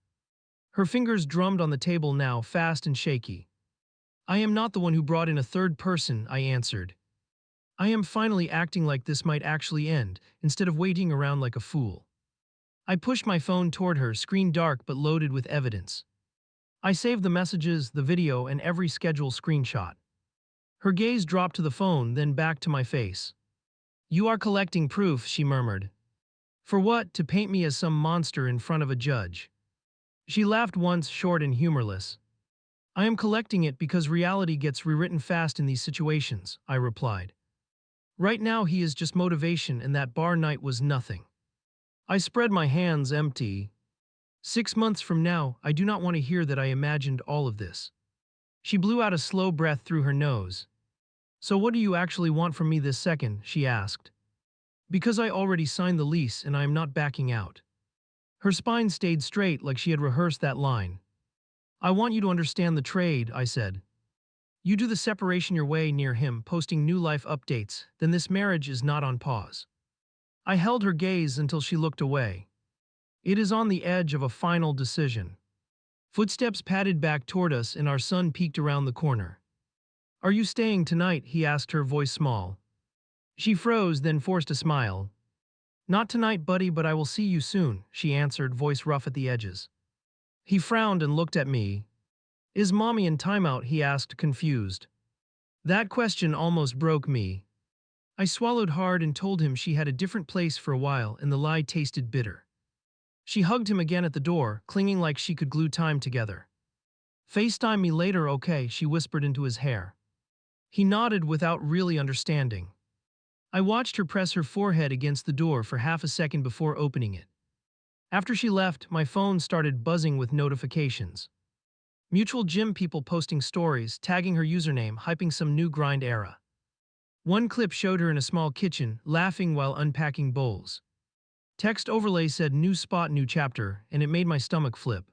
S1: Her fingers drummed on the table now, fast and shaky. I am not the one who brought in a third person, I answered. I am finally acting like this might actually end, instead of waiting around like a fool. I pushed my phone toward her, screen dark but loaded with evidence. I saved the messages, the video, and every schedule screenshot. Her gaze dropped to the phone, then back to my face. You are collecting proof, she murmured. For what? To paint me as some monster in front of a judge. She laughed once, short and humorless. I am collecting it because reality gets rewritten fast in these situations, I replied. Right now he is just motivation and that bar night was nothing. I spread my hands empty. 6 months from now, I do not want to hear that I imagined all of this. She blew out a slow breath through her nose. So what do you actually want from me this second? She asked. Because I already signed the lease and I am not backing out. Her spine stayed straight like she had rehearsed that line. I want you to understand the trade, I said. You do the separation your way near him, posting new life updates, then this marriage is not on pause. I held her gaze until she looked away. It is on the edge of a final decision. Footsteps padded back toward us and our son peeked around the corner. Are you staying tonight? He asked, her voice small. She froze, then forced a smile. Not tonight, buddy, but I will see you soon, she answered, voice rough at the edges. He frowned and looked at me. Is mommy in timeout? He asked, confused. That question almost broke me. I swallowed hard and told him she had a different place for a while and the lie tasted bitter. She hugged him again at the door, clinging like she could glue time together. FaceTime me later, okay, she whispered into his hair. He nodded without really understanding. I watched her press her forehead against the door for half a second before opening it. After she left, my phone started buzzing with notifications. Mutual gym people posting stories, tagging her username, hyping some new grind era. One clip showed her in a small kitchen, laughing while unpacking bowls. Text overlay said new spot, new chapter, and it made my stomach flip.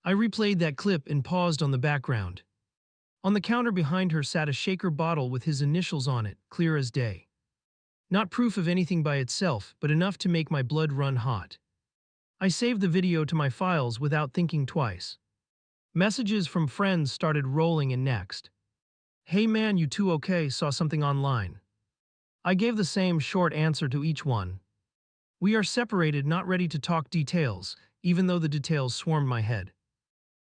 S1: I replayed that clip and paused on the background. On the counter behind her sat a shaker bottle with his initials on it, clear as day. Not proof of anything by itself, but enough to make my blood run hot. I saved the video to my files without thinking twice. Messages from friends started rolling in next. Hey man, you two okay? Saw something online. I gave the same short answer to each one. We are separated, not ready to talk details, even though the details swarmed my head.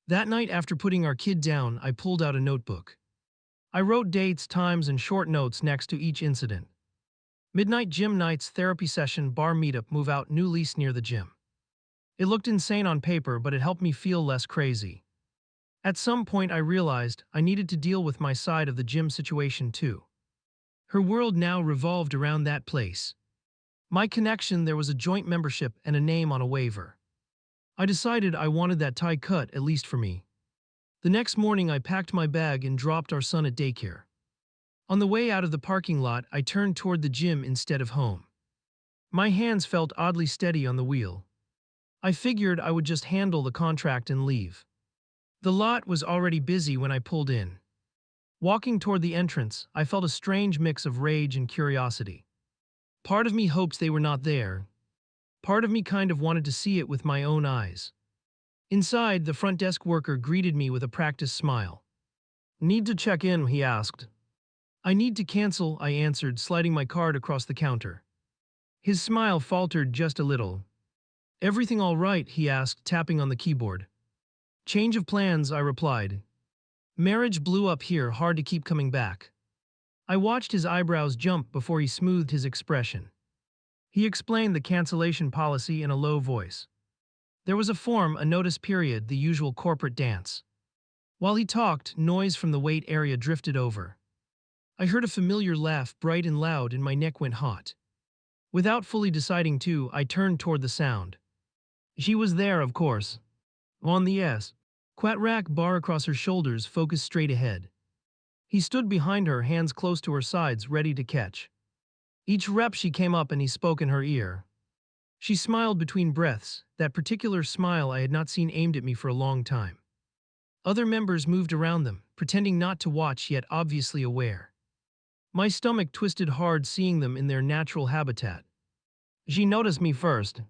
S1: That night after putting our kid down, I pulled out a notebook. I wrote dates, times, and short notes next to each incident. Midnight gym nights, therapy session, bar meetup, move out, new lease near the gym. It looked insane on paper, but it helped me feel less crazy. At some point I realized I needed to deal with my side of the gym situation too. Her world now revolved around that place. My connection, there was a joint membership and a name on a waiver. I decided I wanted that tie cut, at least for me. The next morning I packed my bag and dropped our son at daycare. On the way out of the parking lot, I turned toward the gym instead of home. My hands felt oddly steady on the wheel. I figured I would just handle the contract and leave. The lot was already busy when I pulled in. Walking toward the entrance, I felt a strange mix of rage and curiosity. Part of me hoped they were not there. Part of me kind of wanted to see it with my own eyes. Inside, the front desk worker greeted me with a practiced smile. Need to check in, he asked. I need to cancel, I answered, sliding my card across the counter. His smile faltered just a little. Everything all right, he asked, tapping on the keyboard. Change of plans, I replied. Marriage blew up here, hard to keep coming back. I watched his eyebrows jump before he smoothed his expression. He explained the cancellation policy in a low voice. There was a form, a notice period, the usual corporate dance. While he talked, noise from the wait area drifted over. I heard a familiar laugh, bright and loud, and my neck went hot. Without fully deciding to, I turned toward the sound. She was there, of course. On the quat rack bar across her shoulders, focused straight ahead. He stood behind her, hands close to her sides, ready to catch. Each rep she came up and he spoke in her ear. She smiled between breaths, that particular smile I had not seen aimed at me for a long time. Other members moved around them, pretending not to watch yet obviously aware. My stomach twisted hard seeing them in their natural habitat. She noticed me first.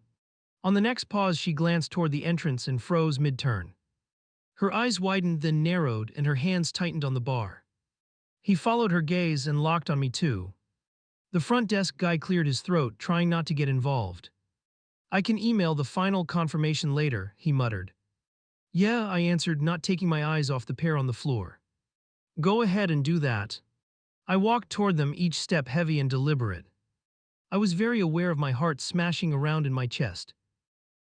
S1: On the next pause she glanced toward the entrance and froze mid-turn. Her eyes widened, then narrowed, and her hands tightened on the bar. He followed her gaze and locked on me too. The front desk guy cleared his throat, trying not to get involved. I can email the final confirmation later, he muttered. Yeah, I answered, not taking my eyes off the pair on the floor. Go ahead and do that. I walked toward them, each step heavy and deliberate. I was very aware of my heart smashing around in my chest.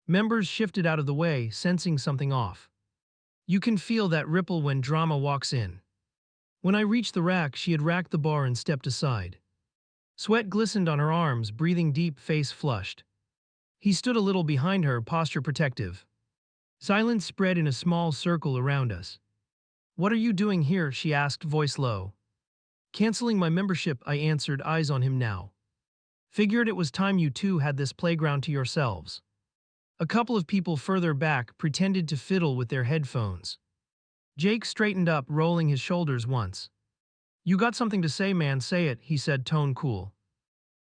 S1: Members shifted out of the way, sensing something off. You can feel that ripple when drama walks in. When I reached the rack, she had racked the bar and stepped aside. Sweat glistened on her arms, breathing deep, face flushed. He stood a little behind her, posture protective. Silence spread in a small circle around us. "What are you doing here?" she asked, voice low. "Canceling my membership," I answered, eyes on him now. "Figured it was time you two had this playground to yourselves." A couple of people further back pretended to fiddle with their headphones. Jake straightened up, rolling his shoulders once. "You got something to say, man, say it," he said, tone cool.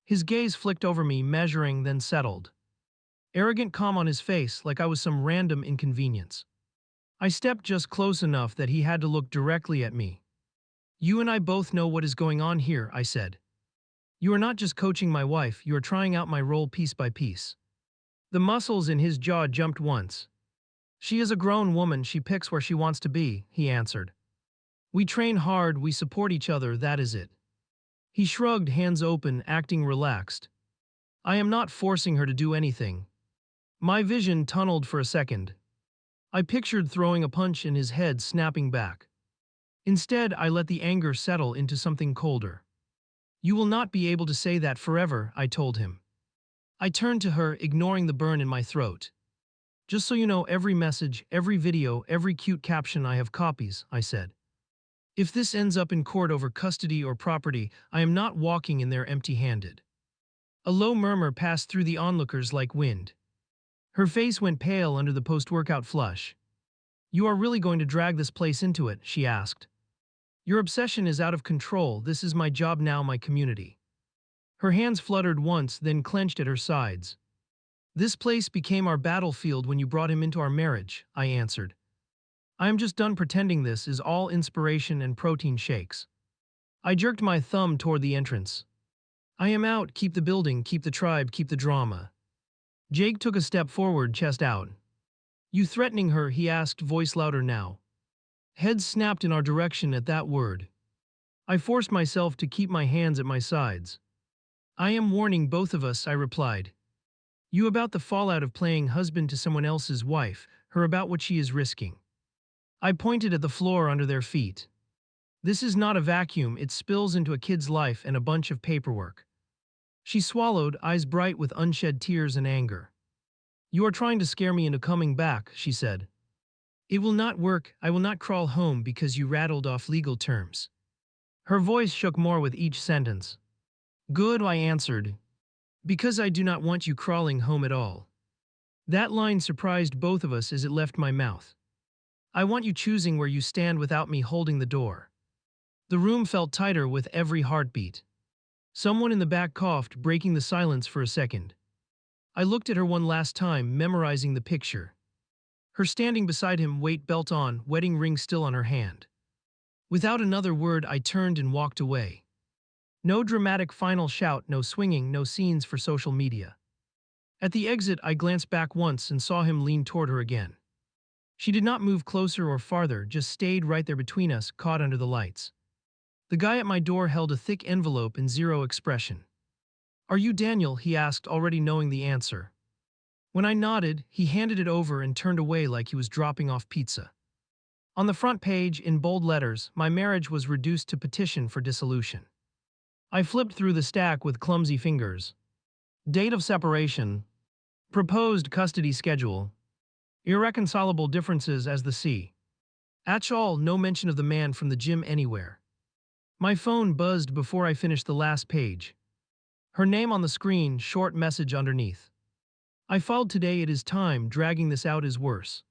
S1: His gaze flicked over me, measuring, then settled. Arrogant calm on his face, like I was some random inconvenience. I stepped just close enough that he had to look directly at me. "You and I both know what is going on here," I said. "You are not just coaching my wife, you are trying out my role piece by piece." The muscles in his jaw jumped once. "She is a grown woman, she picks where she wants to be," he answered. "We train hard, we support each other, that is it." He shrugged, hands open, acting relaxed. "I am not forcing her to do anything." My vision tunneled for a second. I pictured throwing a punch in his head, snapping back. Instead, I let the anger settle into something colder. "You will not be able to say that forever," I told him. I turned to her, ignoring the burn in my throat. "Just so you know, every message, every video, every cute caption, I have copies," I said. "If this ends up in court over custody or property, I am not walking in there empty-handed." A low murmur passed through the onlookers like wind. Her face went pale under the post-workout flush. "You are really going to drag this place into it?" she asked. "Your obsession is out of control. This is my job now, my community." Her hands fluttered once, then clenched at her sides. "This place became our battlefield when you brought him into our marriage," I answered. "I am just done pretending this is all inspiration and protein shakes." I jerked my thumb toward the entrance. "I am out, keep the building, keep the tribe, keep the drama." Jake took a step forward, chest out. "You threatening her?" he asked, voice louder now. Heads snapped in our direction at that word. I forced myself to keep my hands at my sides. "I am warning both of us," I replied. "You about the fallout of playing husband to someone else's wife, her about what she is risking." I pointed at the floor under their feet. "This is not a vacuum, it spills into a kid's life and a bunch of paperwork." She swallowed, eyes bright with unshed tears and anger. "You are trying to scare me into coming back," she said. "It will not work, I will not crawl home because you rattled off legal terms." Her voice shook more with each sentence. "Good," I answered. "Because I do not want you crawling home at all." That line surprised both of us as it left my mouth. "I want you choosing where you stand without me holding the door." The room felt tighter with every heartbeat. Someone in the back coughed, breaking the silence for a second. I looked at her one last time, memorizing the picture. Her standing beside him, weight belt on, wedding ring still on her hand. Without another word, I turned and walked away. No dramatic final shout, no swinging, no scenes for social media. At the exit, I glanced back once and saw him lean toward her again. She did not move closer or farther, just stayed right there between us, caught under the lights. The guy at my door held a thick envelope in zero expression. "Are you Daniel?" he asked, already knowing the answer. When I nodded, he handed it over and turned away like he was dropping off pizza. On the front page, in bold letters, my marriage was reduced to petition for dissolution. I flipped through the stack with clumsy fingers. Date of separation. Proposed custody schedule. Irreconcilable differences as the sea. All, no mention of the man from the gym anywhere. My phone buzzed before I finished the last page. Her name on the screen, short message underneath. "I filed today, it is time, dragging this out is worse."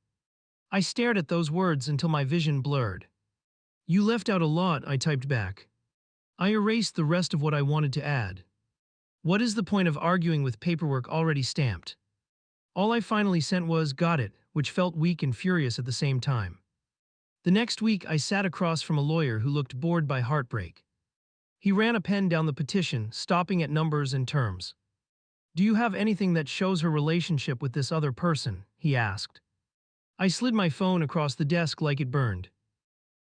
S1: I stared at those words until my vision blurred. "You left out a lot," I typed back. I erased the rest of what I wanted to add. What is the point of arguing with paperwork already stamped? All I finally sent was, "Got it," which felt weak and furious at the same time. The next week, I sat across from a lawyer who looked bored by heartbreak. He ran a pen down the petition, stopping at numbers and terms. "Do you have anything that shows her relationship with this other person?" he asked. I slid my phone across the desk like it burned.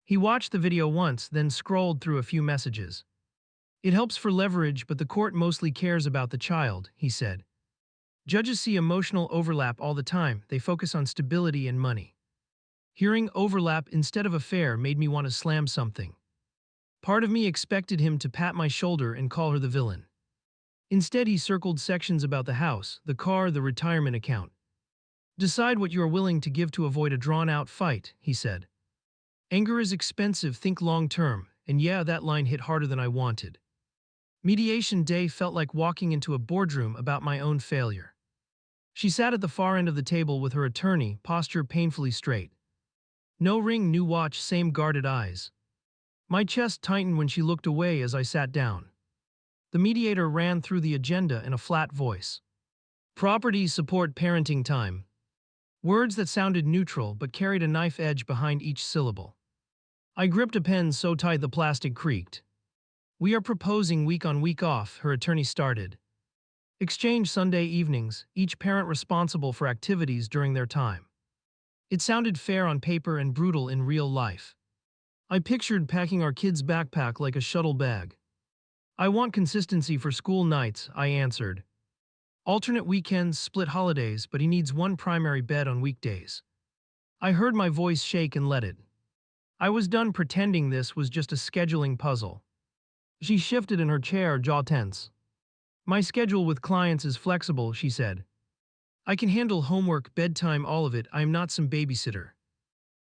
S1: He watched the video once, then scrolled through a few messages. "It helps for leverage, but the court mostly cares about the child," he said. "Judges see emotional overlap all the time, they focus on stability and money." Hearing overlap instead of affair made me want to slam something. Part of me expected him to pat my shoulder and call her the villain. Instead, he circled sections about the house, the car, the retirement account. Decide what you are willing to give to avoid a drawn-out fight, he said. Anger is expensive, think long-term, and yeah, that line hit harder than I wanted. Mediation day felt like walking into a boardroom about my own failure. She sat at the far end of the table with her attorney, posture painfully straight. No ring, new watch, same guarded eyes. My chest tightened when she looked away as I sat down. The mediator ran through the agenda in a flat voice. Property support parenting time. Words that sounded neutral but carried a knife edge behind each syllable. I gripped a pen so tight the plastic creaked. We are proposing week on week off, her attorney started. Exchange Sunday evenings, each parent responsible for activities during their time. It sounded fair on paper and brutal in real life. I pictured packing our kid's backpack like a shuttle bag. I want consistency for school nights, I answered. Alternate weekends, split holidays, but he needs one primary bed on weekdays. I heard my voice shake and let it. I was done pretending this was just a scheduling puzzle. She shifted in her chair, jaw tense. My schedule with clients is flexible, she said. I can handle homework, bedtime, all of it. I am not some babysitter.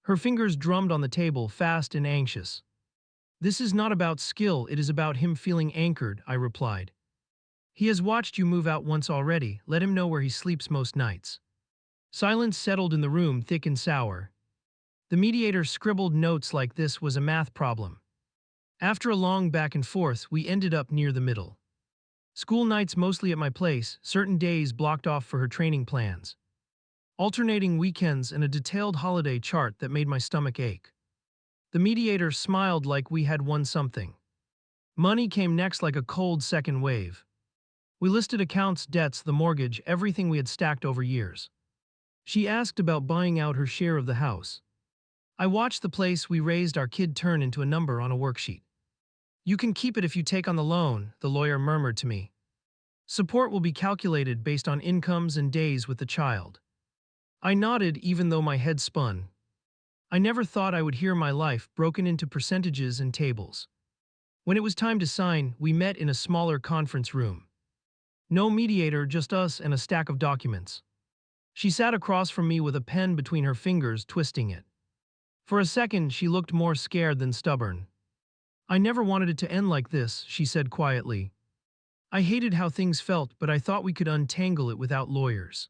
S1: Her fingers drummed on the table, fast and anxious. This is not about skill, it is about him feeling anchored, I replied. He has watched you move out once already, let him know where he sleeps most nights. Silence settled in the room, thick and sour. The mediator scribbled notes like this was a math problem. After a long back and forth, we ended up near the middle. School nights mostly at my place, certain days blocked off for her training plans. Alternating weekends and a detailed holiday chart that made my stomach ache. The mediator smiled like we had won something. Money came next like a cold second wave. We listed accounts, debts, the mortgage, everything we had stacked over years. She asked about buying out her share of the house. I watched the place we raised our kid turn into a number on a worksheet. You can keep it if you take on the loan, the lawyer murmured to me. Support will be calculated based on incomes and days with the child. I nodded even though my head spun. I never thought I would hear my life broken into percentages and tables. When it was time to sign, we met in a smaller conference room. No mediator, just us and a stack of documents. She sat across from me with a pen between her fingers, twisting it. For a second, she looked more scared than stubborn. I never wanted it to end like this, she said quietly. I hated how things felt, but I thought we could untangle it without lawyers.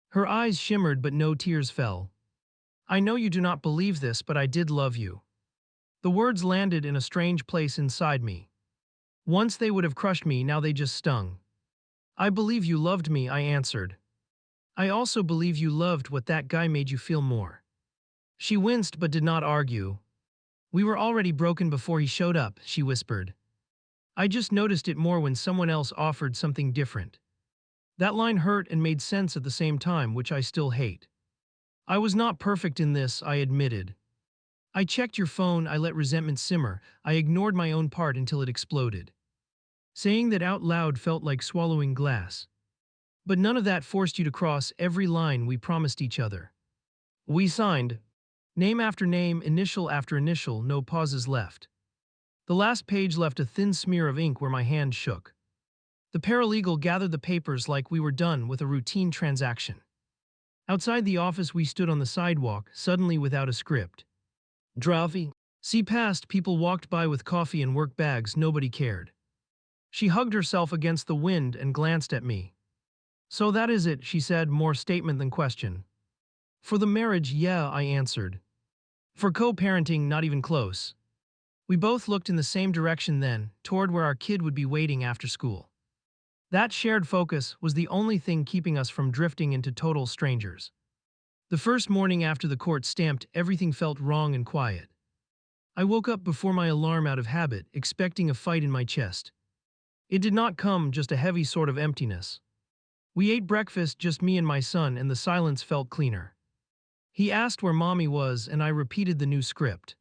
S1: Her eyes shimmered, but no tears fell. I know you do not believe this, but I did love you. The words landed in a strange place inside me. Once they would have crushed me, now they just stung. I believe you loved me, I answered. I also believe you loved what that guy made you feel more. She winced but did not argue. We were already broken before he showed up, she whispered. I just noticed it more when someone else offered something different. That line hurt and made sense at the same time, which I still hate. I was not perfect in this, I admitted. I checked your phone, I let resentment simmer, I ignored my own part until it exploded. Saying that out loud felt like swallowing glass. But none of that forced you to cross every line we promised each other. We signed. Name after name, initial after initial, no pauses left. The last page left a thin smear of ink where my hand shook. The paralegal gathered the papers like we were done with a routine transaction. Outside the office we stood on the sidewalk, suddenly without a script. Drowsy. See past, people walked by with coffee and work bags, nobody cared. She hugged herself against the wind and glanced at me. So that is it, she said, more statement than question. For the marriage, yeah, I answered. For co-parenting, not even close. We both looked in the same direction then, toward where our kid would be waiting after school. That shared focus was the only thing keeping us from drifting into total strangers. The first morning after the court stamped, everything felt wrong and quiet. I woke up before my alarm out of habit, expecting a fight in my chest. It did not come, just a heavy sort of emptiness. We ate breakfast, just me and my son, and the silence felt cleaner. He asked where Mommy was, and I repeated the new script.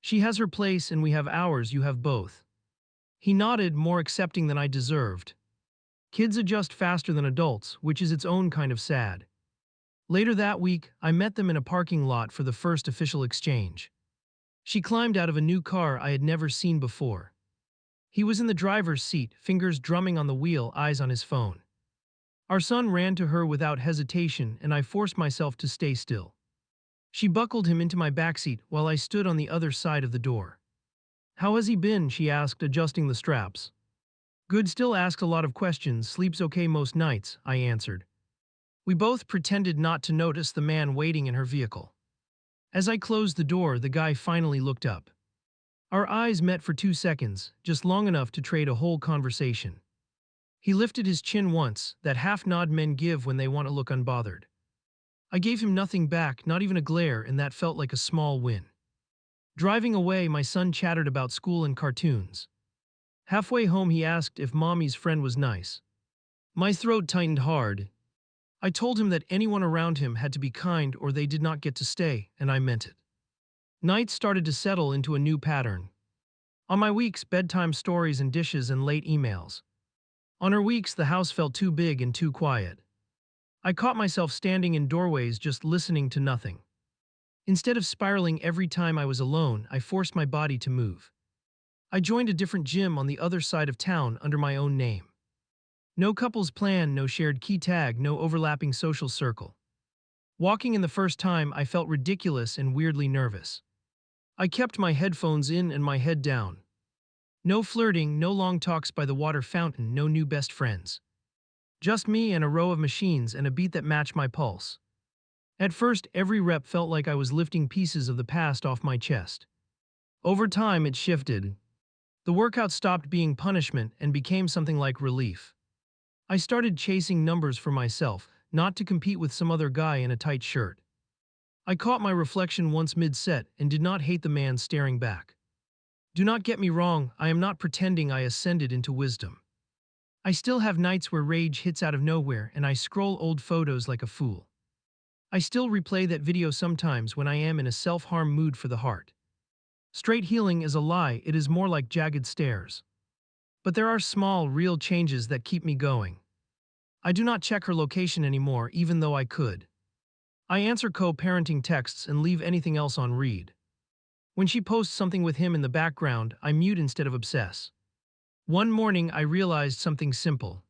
S1: She has her place and we have ours, you have both. He nodded, more accepting than I deserved. Kids adjust faster than adults, which is its own kind of sad. Later that week, I met them in a parking lot for the first official exchange. She climbed out of a new car I had never seen before. He was in the driver's seat, fingers drumming on the wheel, eyes on his phone. Our son ran to her without hesitation, and I forced myself to stay still. She buckled him into my backseat while I stood on the other side of the door. "How has he been?" she asked, adjusting the straps. "Good, still asks a lot of questions, sleeps okay most nights," I answered. We both pretended not to notice the man waiting in her vehicle. As I closed the door, the guy finally looked up. Our eyes met for 2 seconds, just long enough to trade a whole conversation. He lifted his chin once, that half-nod men give when they want to look unbothered. I gave him nothing back, not even a glare, and that felt like a small win. Driving away, my son chattered about school and cartoons. Halfway home, he asked if Mommy's friend was nice. My throat tightened hard. I told him that anyone around him had to be kind or they did not get to stay, and I meant it. Nights started to settle into a new pattern. On my weeks, bedtime stories and dishes and late emails. On her weeks, the house felt too big and too quiet. I caught myself standing in doorways just listening to nothing. Instead of spiraling every time I was alone, I forced my body to move. I joined a different gym on the other side of town under my own name. No couples plan, no shared key tag, no overlapping social circle. Walking in the first time, I felt ridiculous and weirdly nervous. I kept my headphones in and my head down. No flirting, no long talks by the water fountain, no new best friends. Just me and a row of machines and a beat that matched my pulse. At first, every rep felt like I was lifting pieces of the past off my chest. Over time, it shifted. The workout stopped being punishment and became something like relief. I started chasing numbers for myself, not to compete with some other guy in a tight shirt. I caught my reflection once mid-set and did not hate the man staring back. Do not get me wrong, I am not pretending I ascended into wisdom. I still have nights where rage hits out of nowhere and I scroll old photos like a fool. I still replay that video sometimes when I am in a self-harm mood for the heart. Straight healing is a lie, it is more like jagged stairs. But there are small, real changes that keep me going. I do not check her location anymore, even though I could. I answer co-parenting texts and leave anything else on read. When she posts something with him in the background, I mute instead of obsess. One morning, I realized something simple.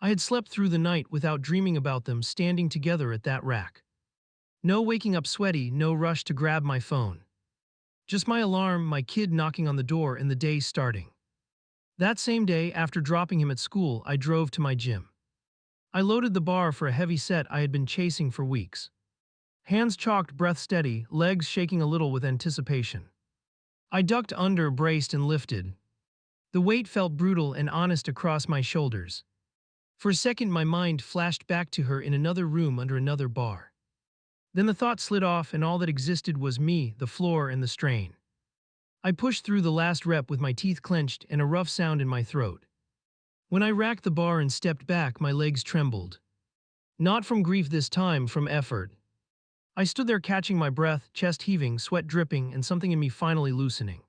S1: I had slept through the night without dreaming about them standing together at that rack. No waking up sweaty, no rush to grab my phone. Just my alarm, my kid knocking on the door, and the day starting. That same day, after dropping him at school, I drove to my gym. I loaded the bar for a heavy set I had been chasing for weeks. Hands chalked, breath steady, legs shaking a little with anticipation. I ducked under, braced, and lifted. The weight felt brutal and honest across my shoulders. For a second, my mind flashed back to her in another room under another bar. Then the thought slid off and all that existed was me, the floor, and the strain. I pushed through the last rep with my teeth clenched and a rough sound in my throat. When I racked the bar and stepped back, my legs trembled. Not from grief this time, from effort. I stood there catching my breath, chest heaving, sweat dripping, and something in me finally loosening.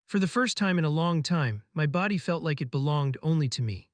S1: For the first time in a long time, my body felt like it belonged only to me.